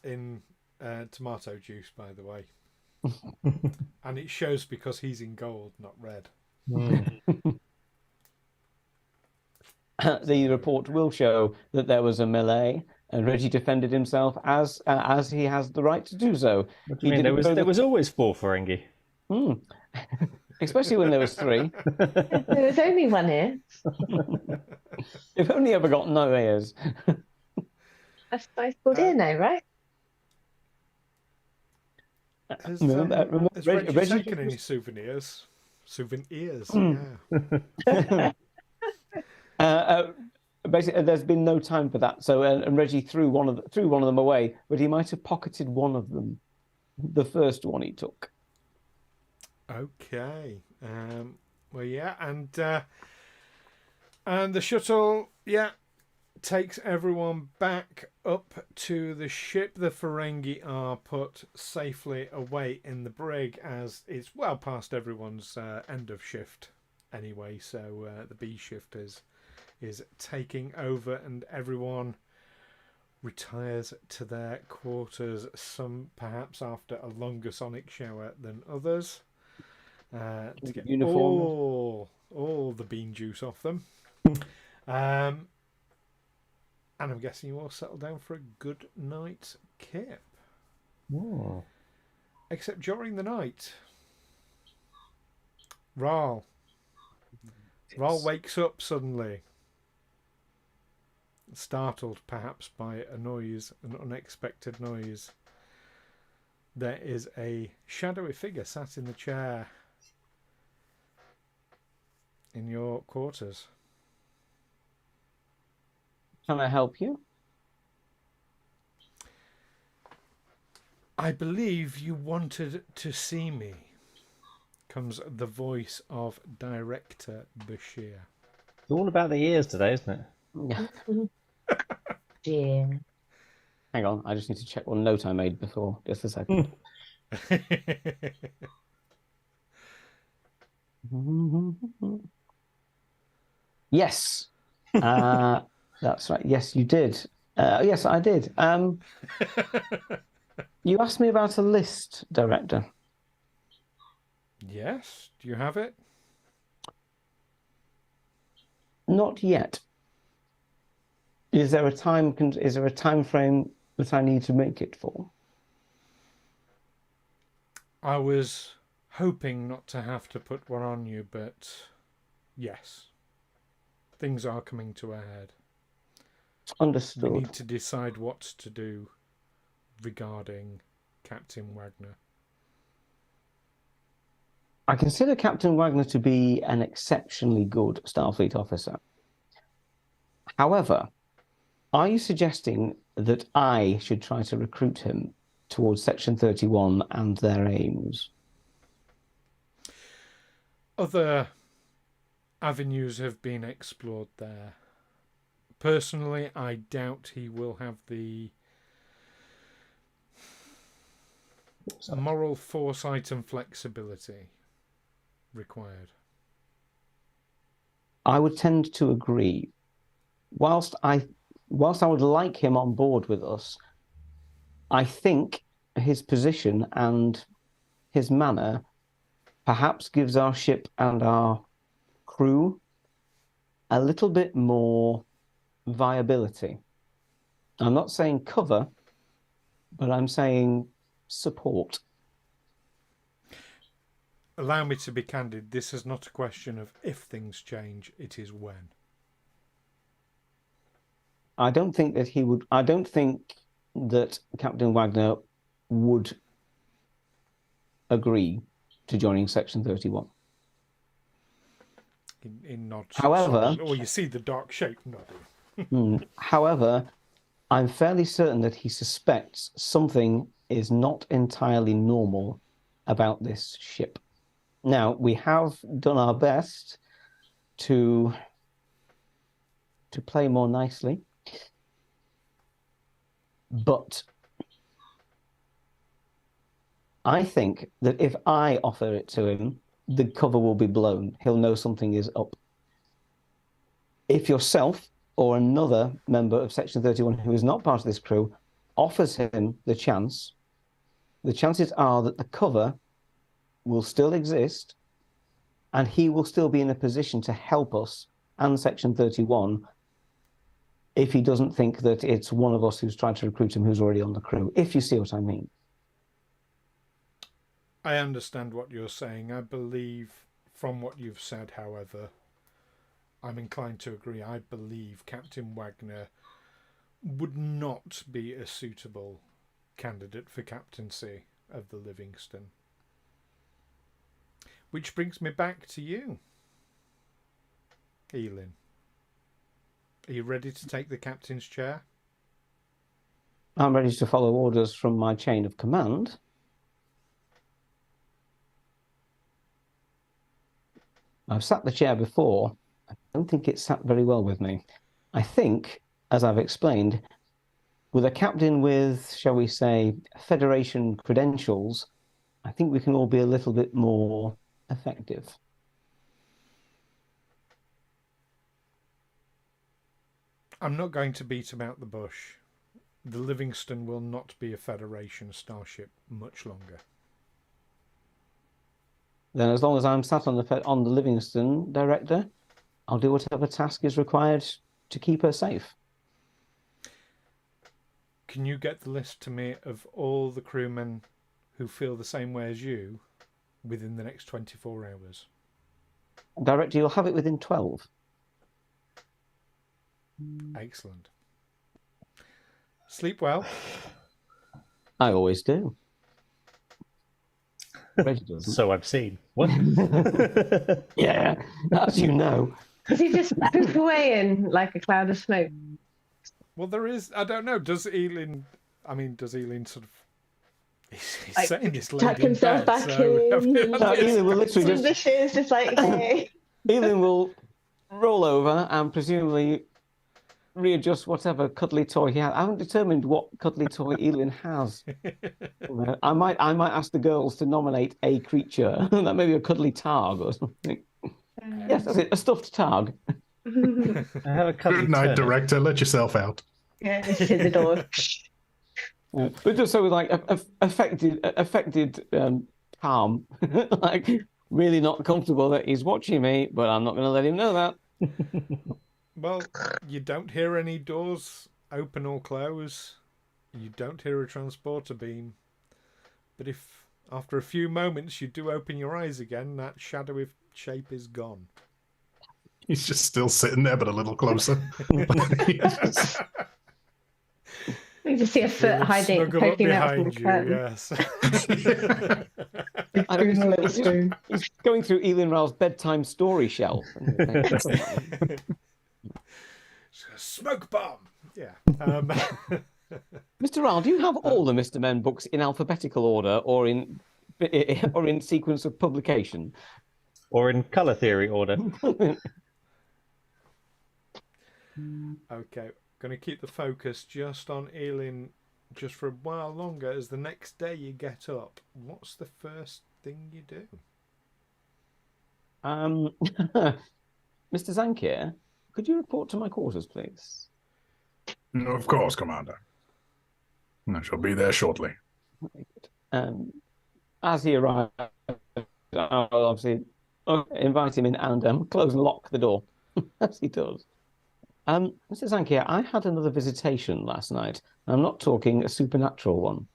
In tomato juice, by the way, and it shows because he's in gold, not red. The report will show that there was a melee, and Reggie defended himself as he has the right to do so. What do you mean? There was always 4 Ferengi. Especially when there was 3. There was only 1 ear. They've only ever got no ears. That's nice called ear now, right? Has Reggie Reggie taken any souvenirs? Yeah. Basically, there's been no time for that. So, and Reggie threw one of them away, but he might have pocketed one of them, the first one he took. Okay. And the shuttle, takes everyone back up to the ship. The Ferengi are put safely away in the brig as it's well past everyone's end of shift anyway. So the B shift is taking over, and everyone retires to their quarters. Some perhaps after a longer sonic shower than others to get all the bean juice off them. And I'm guessing you all settle down for a good night's kip. Oh. Except during the night, Wraal wakes up suddenly, startled perhaps by a noise, an unexpected noise. There is a shadowy figure sat in the chair in your quarters. Can I help you? I believe you wanted to see me, comes the voice of Director Bashir. It's all about the ears today, isn't it? Yeah. Hang on, I just need to check what note I made before. Just a second. Yes. That's right. Yes, you did. Yes, I did. You asked me about a list, Director. Yes. Do you have it? Not yet. Is there a time frame that I need to make it for? I was hoping not to have to put one on you, but yes. Things are coming to a head. Understood. We need to decide what to do regarding Captain Wagner. I consider Captain Wagner to be an exceptionally good Starfleet officer. However, are you suggesting that I should try to recruit him towards Section 31 and their aims? Other avenues have been explored there. Personally, I doubt he will have the moral foresight and flexibility required. I would tend to agree. Whilst I would like him on board with us, I think his position and his manner perhaps gives our ship and our crew a little bit more viability. I'm not saying cover, but I'm saying support. Allow me to be candid. This is not a question of if things change, it is when. I don't think that Captain Wagner would agree to joining Section 31. In nods. However, you see the dark shape nodding. However, I'm fairly certain that he suspects something is not entirely normal about this ship. Now, we have done our best to play more nicely, but I think that if I offer it to him, the cover will be blown. He'll know something is up. If yourself or another member of Section 31 who is not part of this crew offers him the chance, the chances are that the cover will still exist and he will still be in a position to help us and Section 31 if he doesn't think that it's one of us who's trying to recruit him who's already on the crew, if you see what I mean. I understand what you're saying. I believe from what you've said, however, I'm inclined to agree. I believe Captain Wagner would not be a suitable candidate for captaincy of the Livingstone. Which brings me back to you, Eelin. Are you ready to take the captain's chair? I'm ready to follow orders from my chain of command. I've sat the chair before. I don't think it sat very well with me. I think as I've explained, with a captain with, shall we say, Federation credentials, I think we can all be a little bit more effective. I'm not going to beat about the bush. The Livingstone will not be a Federation starship much longer. Then as long as I'm sat on the Livingstone, Director, I'll do whatever task is required to keep her safe. Can you get the list to me of all the crewmen who feel the same way as you within the next 24 hours? Director, you'll have it within 12. Excellent. Sleep well. I always do. Reggie doesn't. So I've seen. What? Yeah, as you know. Does he just poof away in like a cloud of smoke? Well, there is. I don't know. Does Eelin sort of? He's Like, saying it's tuck laid in himself bed, back so in. Eelin will literally Some dishes, just like, hey. Eelin will roll over and presumably readjust whatever cuddly toy he has. I haven't determined what cuddly toy Eelin has. I might ask the girls to nominate a creature. That may be a cuddly targ or something. Yes, that's it. A stuffed targ. I have a Good night, Director. Let yourself out. Yeah, this is the door. But just so with like affected calm, like really not comfortable that he's watching me, but I'm not going to let him know that. Well, you don't hear any doors open or close. You don't hear a transporter beam. But if after a few moments you do open your eyes again, that shadowy shape is gone. He's just still sitting there, but a little closer. You just see a foot hiding, Snuggle up poking out from the behind you, curtain. yes. I know, he's going through Eelin Wraal's bedtime story shelf. Smoke bomb. Yeah. Mr. Wraal, do you have all the Mr. Men books in alphabetical order or in sequence of publication? Or in colour theory order. Okay, going to keep the focus just on Eelin just for a while longer. As the next day you get up, what's the first thing you do? Mr. Zankir, could you report to my quarters, please? Of course, Commander. I shall be there shortly. As he arrives, I'll obviously invite him in and close and lock the door, as he does. Mr. Zankir, I had another visitation last night. I'm not talking a supernatural one.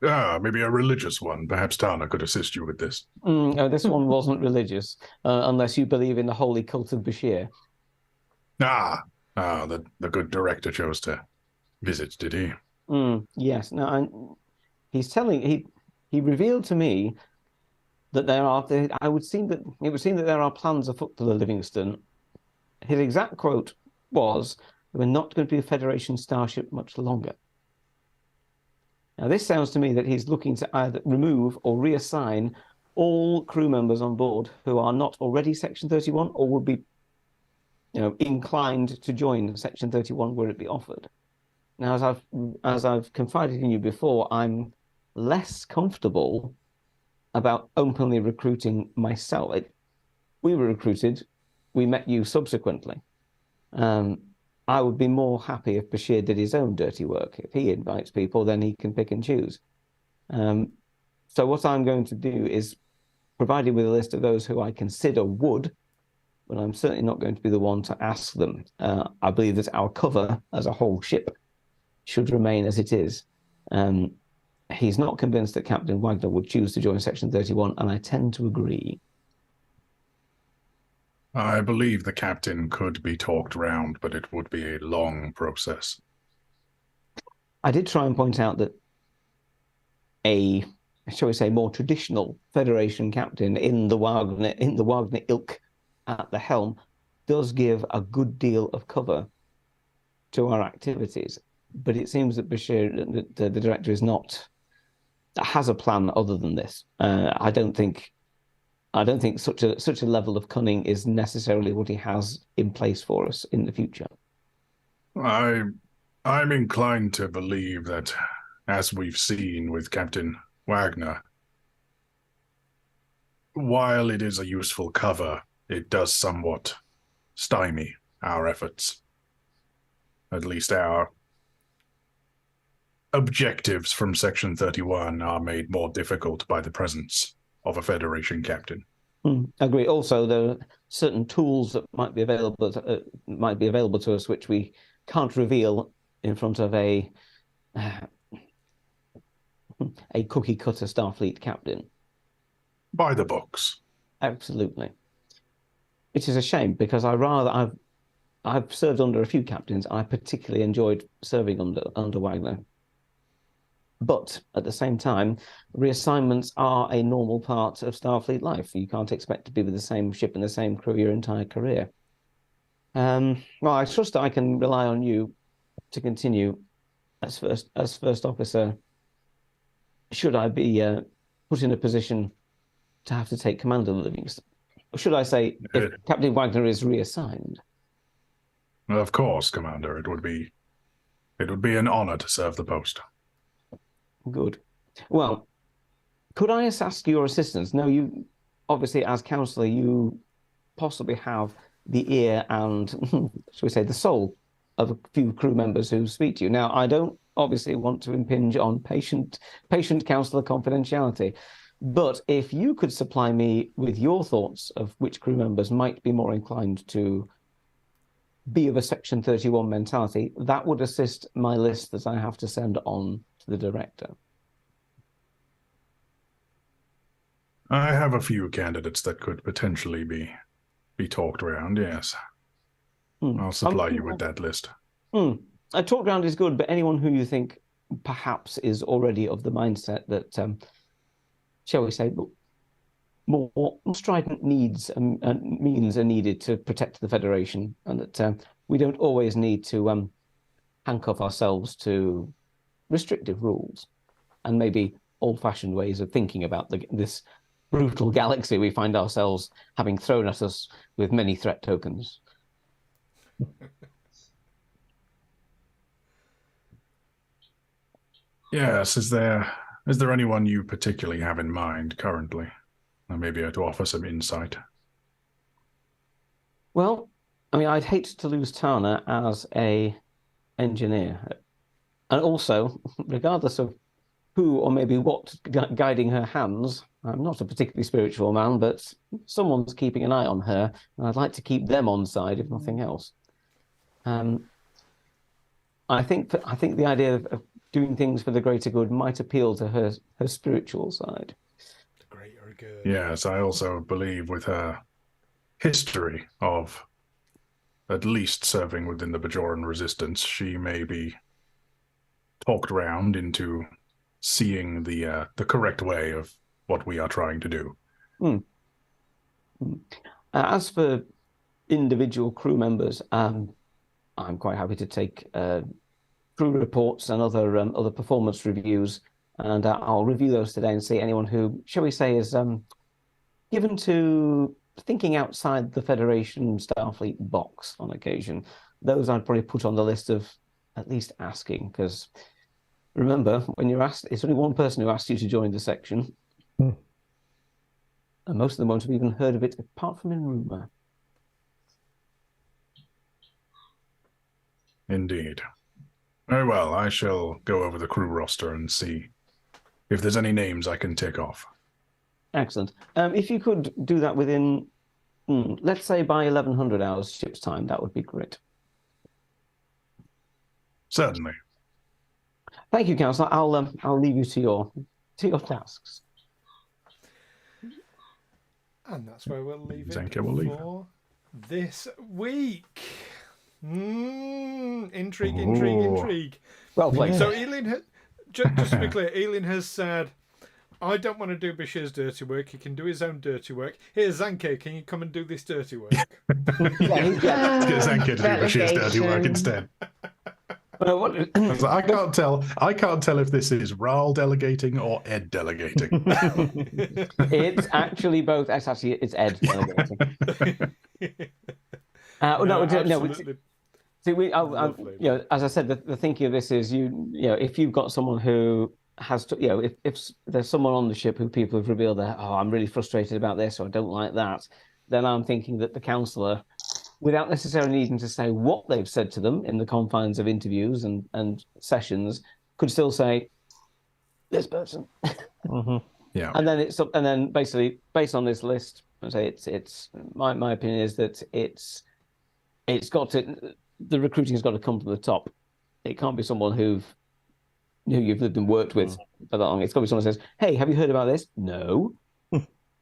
Maybe a religious one. Perhaps Tana could assist you with this. No, this one wasn't religious, unless you believe in the holy cult of Bashir. The good director chose to visit, did he? Yes. Now, he revealed to me that it would seem that there are plans afoot for the Livingstone. His exact quote was, "We're not going to be a Federation starship much longer." Now, this sounds to me that he's looking to either remove or reassign all crew members on board who are not already Section 31 or would be, inclined to join Section 31 were it be offered. Now, as I've confided in you before, I'm less comfortable about openly recruiting myself. We were recruited. We met you subsequently. I would be more happy if Bashir did his own dirty work. If he invites people, then he can pick and choose. So what I'm going to do is provide him with a list of those who I consider would, but I'm certainly not going to be the one to ask them. I believe that our cover as a whole ship should remain as it is. He's not convinced that Captain Wagner would choose to join Section 31, and I tend to agree. I believe the captain could be talked round, but it would be a long process. I did try and point out that shall we say, more traditional Federation captain in the Wagner ilk at the helm does give a good deal of cover to our activities. But it seems that Bashir, the director, has a plan other than this. I don't think I don't think such a level of cunning is necessarily what he has in place for us in the future. I'm inclined to believe that, as we've seen with Captain Wagner, while it is a useful cover, it does somewhat stymie our efforts. At least our objectives from Section 31 are made more difficult by the presence of a Federation captain. Agree. Also, there are certain tools that might be available to us which we can't reveal in front of a cookie cutter Starfleet captain. By the books. Absolutely. It is a shame because I've served under a few captains. I particularly enjoyed serving under Wagner. But at the same time, reassignments are a normal part of Starfleet life. You can't expect to be with the same ship and the same crew your entire career. Well, I trust that I can rely on you to continue as first officer. Should I be put in a position to have to take command of Livingstone? Or should I say, if Captain Wagner is reassigned? Of course, Commander. It would be an honor to serve the post. Good. Well, could I ask your assistance? Now, you obviously, as Counsellor, you possibly have the ear and, shall we say, the soul of a few crew members who speak to you. Now, I don't obviously want to impinge on patient Counsellor confidentiality, but if you could supply me with your thoughts of which crew members might be more inclined to be of a Section 31 mentality, that would assist my list that I have to send on to the director. I have a few candidates that could potentially be talked around, yes. I'll supply you with that list. A talk round is good, but anyone who you think perhaps is already of the mindset that, shall we say, more strident needs and means are needed to protect the Federation, and that we don't always need to handcuff ourselves to restrictive rules and maybe old-fashioned ways of thinking about this brutal galaxy we find ourselves having thrown at us with many threat tokens. Yes, is there anyone you particularly have in mind currently? Or maybe to offer some insight. Well, I mean, I'd hate to lose Tana as a engineer. And also, regardless of who or maybe what guiding her hands, I'm not a particularly spiritual man, but someone's keeping an eye on her, and I'd like to keep them on side, if nothing else. I think the idea of doing things for the greater good might appeal to her spiritual side. The greater good. Yes, I also believe with her history of at least serving within the Bajoran resistance, she may be talked around into seeing the correct way of what we are trying to do. As for individual crew members, I'm quite happy to take crew reports and other performance reviews, and I'll review those today and see anyone who, shall we say, is given to thinking outside the Federation Starfleet box on occasion. Those I'd probably put on the list of at least asking, because remember, when you're asked, it's only one person who asked you to join the section. And most of them won't have even heard of it, apart from in rumour. Indeed. Very well, I shall go over the crew roster and see if there's any names I can tick off. Excellent. If you could do that within, let's say by 1100 hours ship's time, that would be great. Certainly. Thank you, Counsellor. I'll leave you to your tasks. And that's where we'll leave it Zankir will leave for this week. Intrigue. Well played. So Eelin, just to be clear, Eelin has said, I don't want to do Bashir's dirty work. He can do his own dirty work. Here's Zankir. Can you come and do this dirty work? Let's get Zankir to do Bashir's dirty work instead. Well, what- I was like, I can't tell if this is Wraal delegating or Ed delegating. it's actually both. It's Ed delegating. No, absolutely. See, Lovely. as I said, the thinking of this is if you've got someone who has to, if there's someone on the ship who people have revealed that, oh, I'm really frustrated about this or I don't like that, then I'm thinking that the counsellor, without necessarily needing to say what they've said to them in the confines of interviews and sessions, could still say, this person. Mm-hmm. Yeah. And then basically based on this list, I say it's my opinion is that it's got to, the recruiting has got to come from the top. It can't be someone who you've lived and worked with for that long. It's got to be someone who says, "Hey, have you heard about this?" No.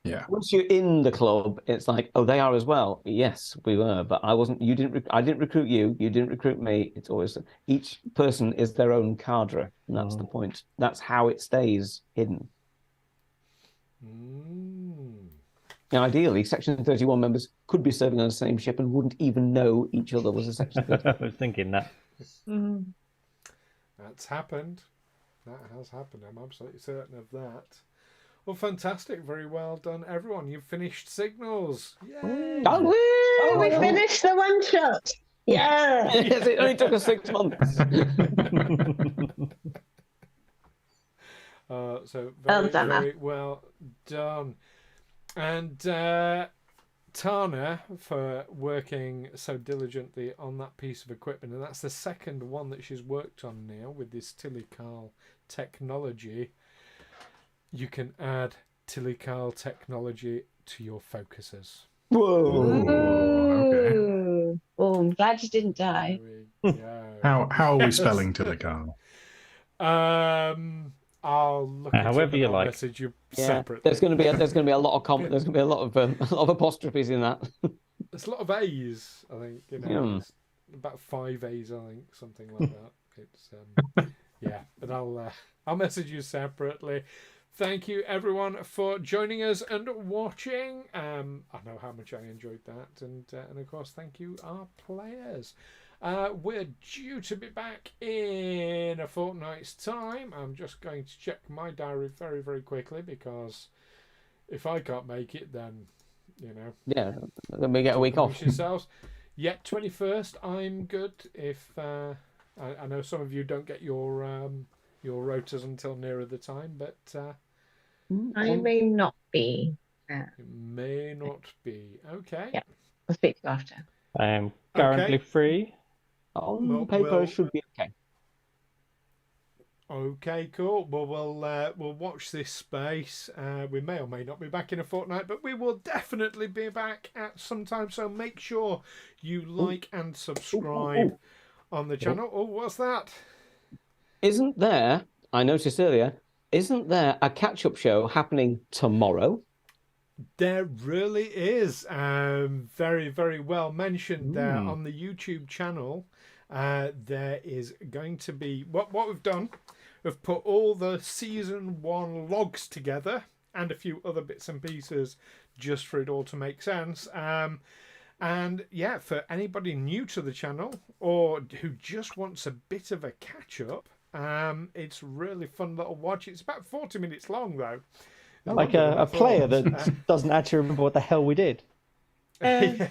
Yeah. Once you're in the club, it's like, "Oh, they are as well." Yes, we were, but I wasn't. You didn't. I didn't recruit you. You didn't recruit me. It's always each person is their own cadre, and that's the point. That's how it stays hidden. Now, ideally, Section 31 members could be serving on the same ship and wouldn't even know each other was a Section 31. I was thinking that. That's happened. That has happened. I'm absolutely certain of that. Well, fantastic. Very well done, everyone. You've finished Signals. Yay! Oh, we finished the one shot. Yeah. Yes, it only took us 6 months. So Well very, done, very well done. And Tana for working so diligently on that piece of equipment. And that's the second one that she's worked on now with this Tilical technology. You can add Tilical technology to your focusers. Whoa. Okay. Oh, I'm glad you didn't die. How are we spelling Tilical? I'll look at however you like. Message you Yeah, separately. there's going to be a lot of there's going to be a lot of apostrophes in that. There's a lot of A's, I think. It's about 5 A's, I think, something like that. It's yeah, but I'll message you separately. Thank you, everyone, for joining us and watching. I know how much I enjoyed that, and of course, thank you, our players. We're due to be back in a fortnight's time. I'm just going to check my diary very, very quickly, because if I can't make it, then, Yeah, then we get a week off. Yourselves. Yeah, 21st, I'm good. If I know some of you don't get your rotas until nearer the time, but I may not be. it may not be. Okay. Yeah, I'll speak to you after. I am currently free. On paper, it should be okay. Okay, cool. Well, we'll watch this space. We may or may not be back in a fortnight, but we will definitely be back at some time. So make sure you like and subscribe on the channel. Oh, what's that? Isn't there? I noticed earlier. Isn't there a catch-up show happening tomorrow? There really is. Very, very well mentioned there on the YouTube channel. There is going to be what we've done. We've put all the season 1 logs together and a few other bits and pieces just for it all to make sense. And yeah, for anybody new to the channel or who just wants a bit of a catch up, it's really fun little watch. It's about 40 minutes long though. Like a player that doesn't actually remember what the hell we did. Yeah.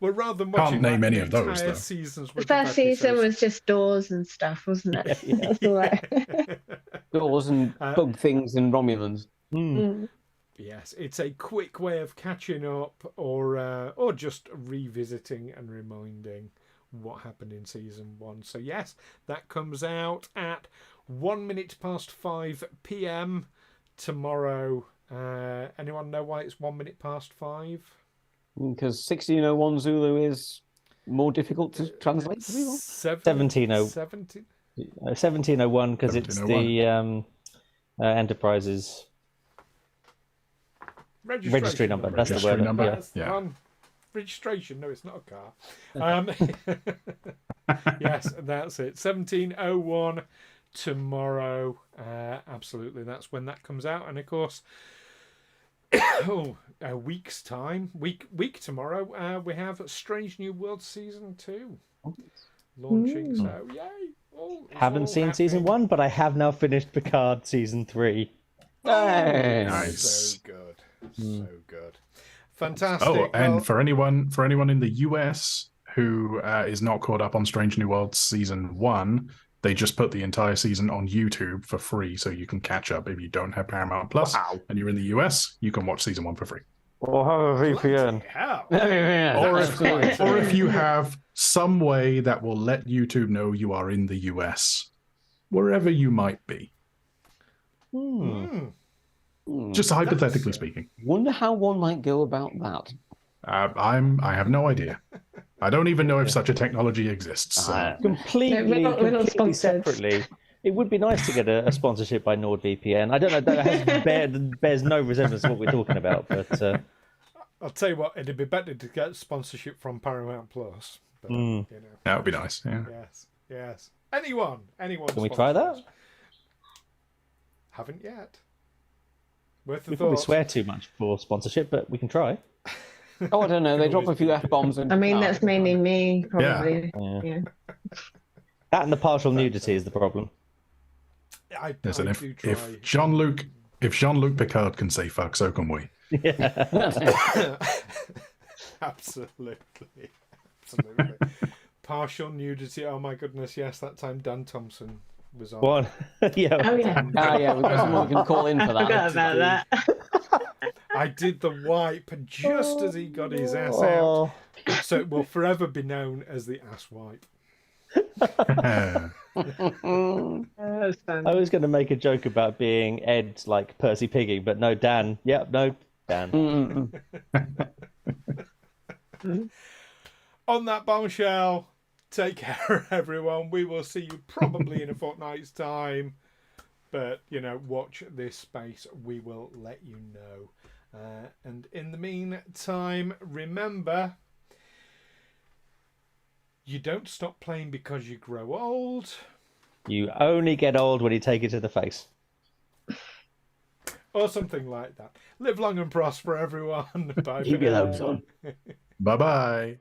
Well, rather than watching Can't name any of those, though. Seasons The first season was just doors and stuff, wasn't it? That's all right. Doors and bug things and Romulans. Yes, it's a quick way of catching up or just revisiting and reminding what happened in season 1. So yes, that comes out at 5 p.m. tomorrow. Anyone know why it's 5 minutes? Because 1601 Zulu is more difficult to translate. 1701, because it's the Enterprise's registry number. That's the word. Number. That's the Yeah. one. Registration. No, it's not a car. Yes, that's it. 1701 tomorrow. Absolutely, that's when that comes out. And of course, a week's time, week tomorrow, we have Strange New World season 2. launching. So yay! Haven't seen season 1, but I have now finished Picard season 3. Nice. So good. So good. Fantastic. Oh, and for anyone in the US who is not caught up on Strange New Worlds season 1, they just put the entire season on YouTube for free, so you can catch up. If you don't have Paramount Plus and you're in the US, you can watch season 1 for free. Or have a VPN. Or if you have some way that will let YouTube know you are in the US, wherever you might be. Just hypothetically speaking. Wonder how one might go about that. I have no idea. I don't even know if such a technology exists. So. Completely separately. It would be nice to get a sponsorship by NordVPN. I don't know. That bears no resemblance to what we're talking about. But I'll tell you what, it'd be better to get sponsorship from Paramount Plus. But, that would be nice. Yeah. Yes. Anyone. Can we try that? Haven't yet. Worth we probably swear too much for sponsorship, but we can try. Oh, I don't know. They drop a few F-bombs. I mean, that's mainly me, probably. Yeah. That and the partial nudity is the problem. Listen, if Jean-Luc Picard can say fuck, so can we. Yeah. Absolutely. Partial nudity. Oh my goodness, yes, that time Dan Thompson was on. One. Yeah. Oh yeah. We've got someone we can call in for that. I forgot about that. I did the wipe just as he got his ass out. So it will forever be known as the ass wipe. I was going to make a joke about being Ed like Percy Piggy, but no, Dan. Yep, no, Dan. On that bombshell, take care, everyone. We will see you probably in a fortnight's time. But, watch this space. We will let you know. And in the meantime, remember, you don't stop playing because you grow old. You only get old when you take it to the face. Or something like that. Live long and prosper, everyone. Bye. Keep your hopes on. Bye-bye.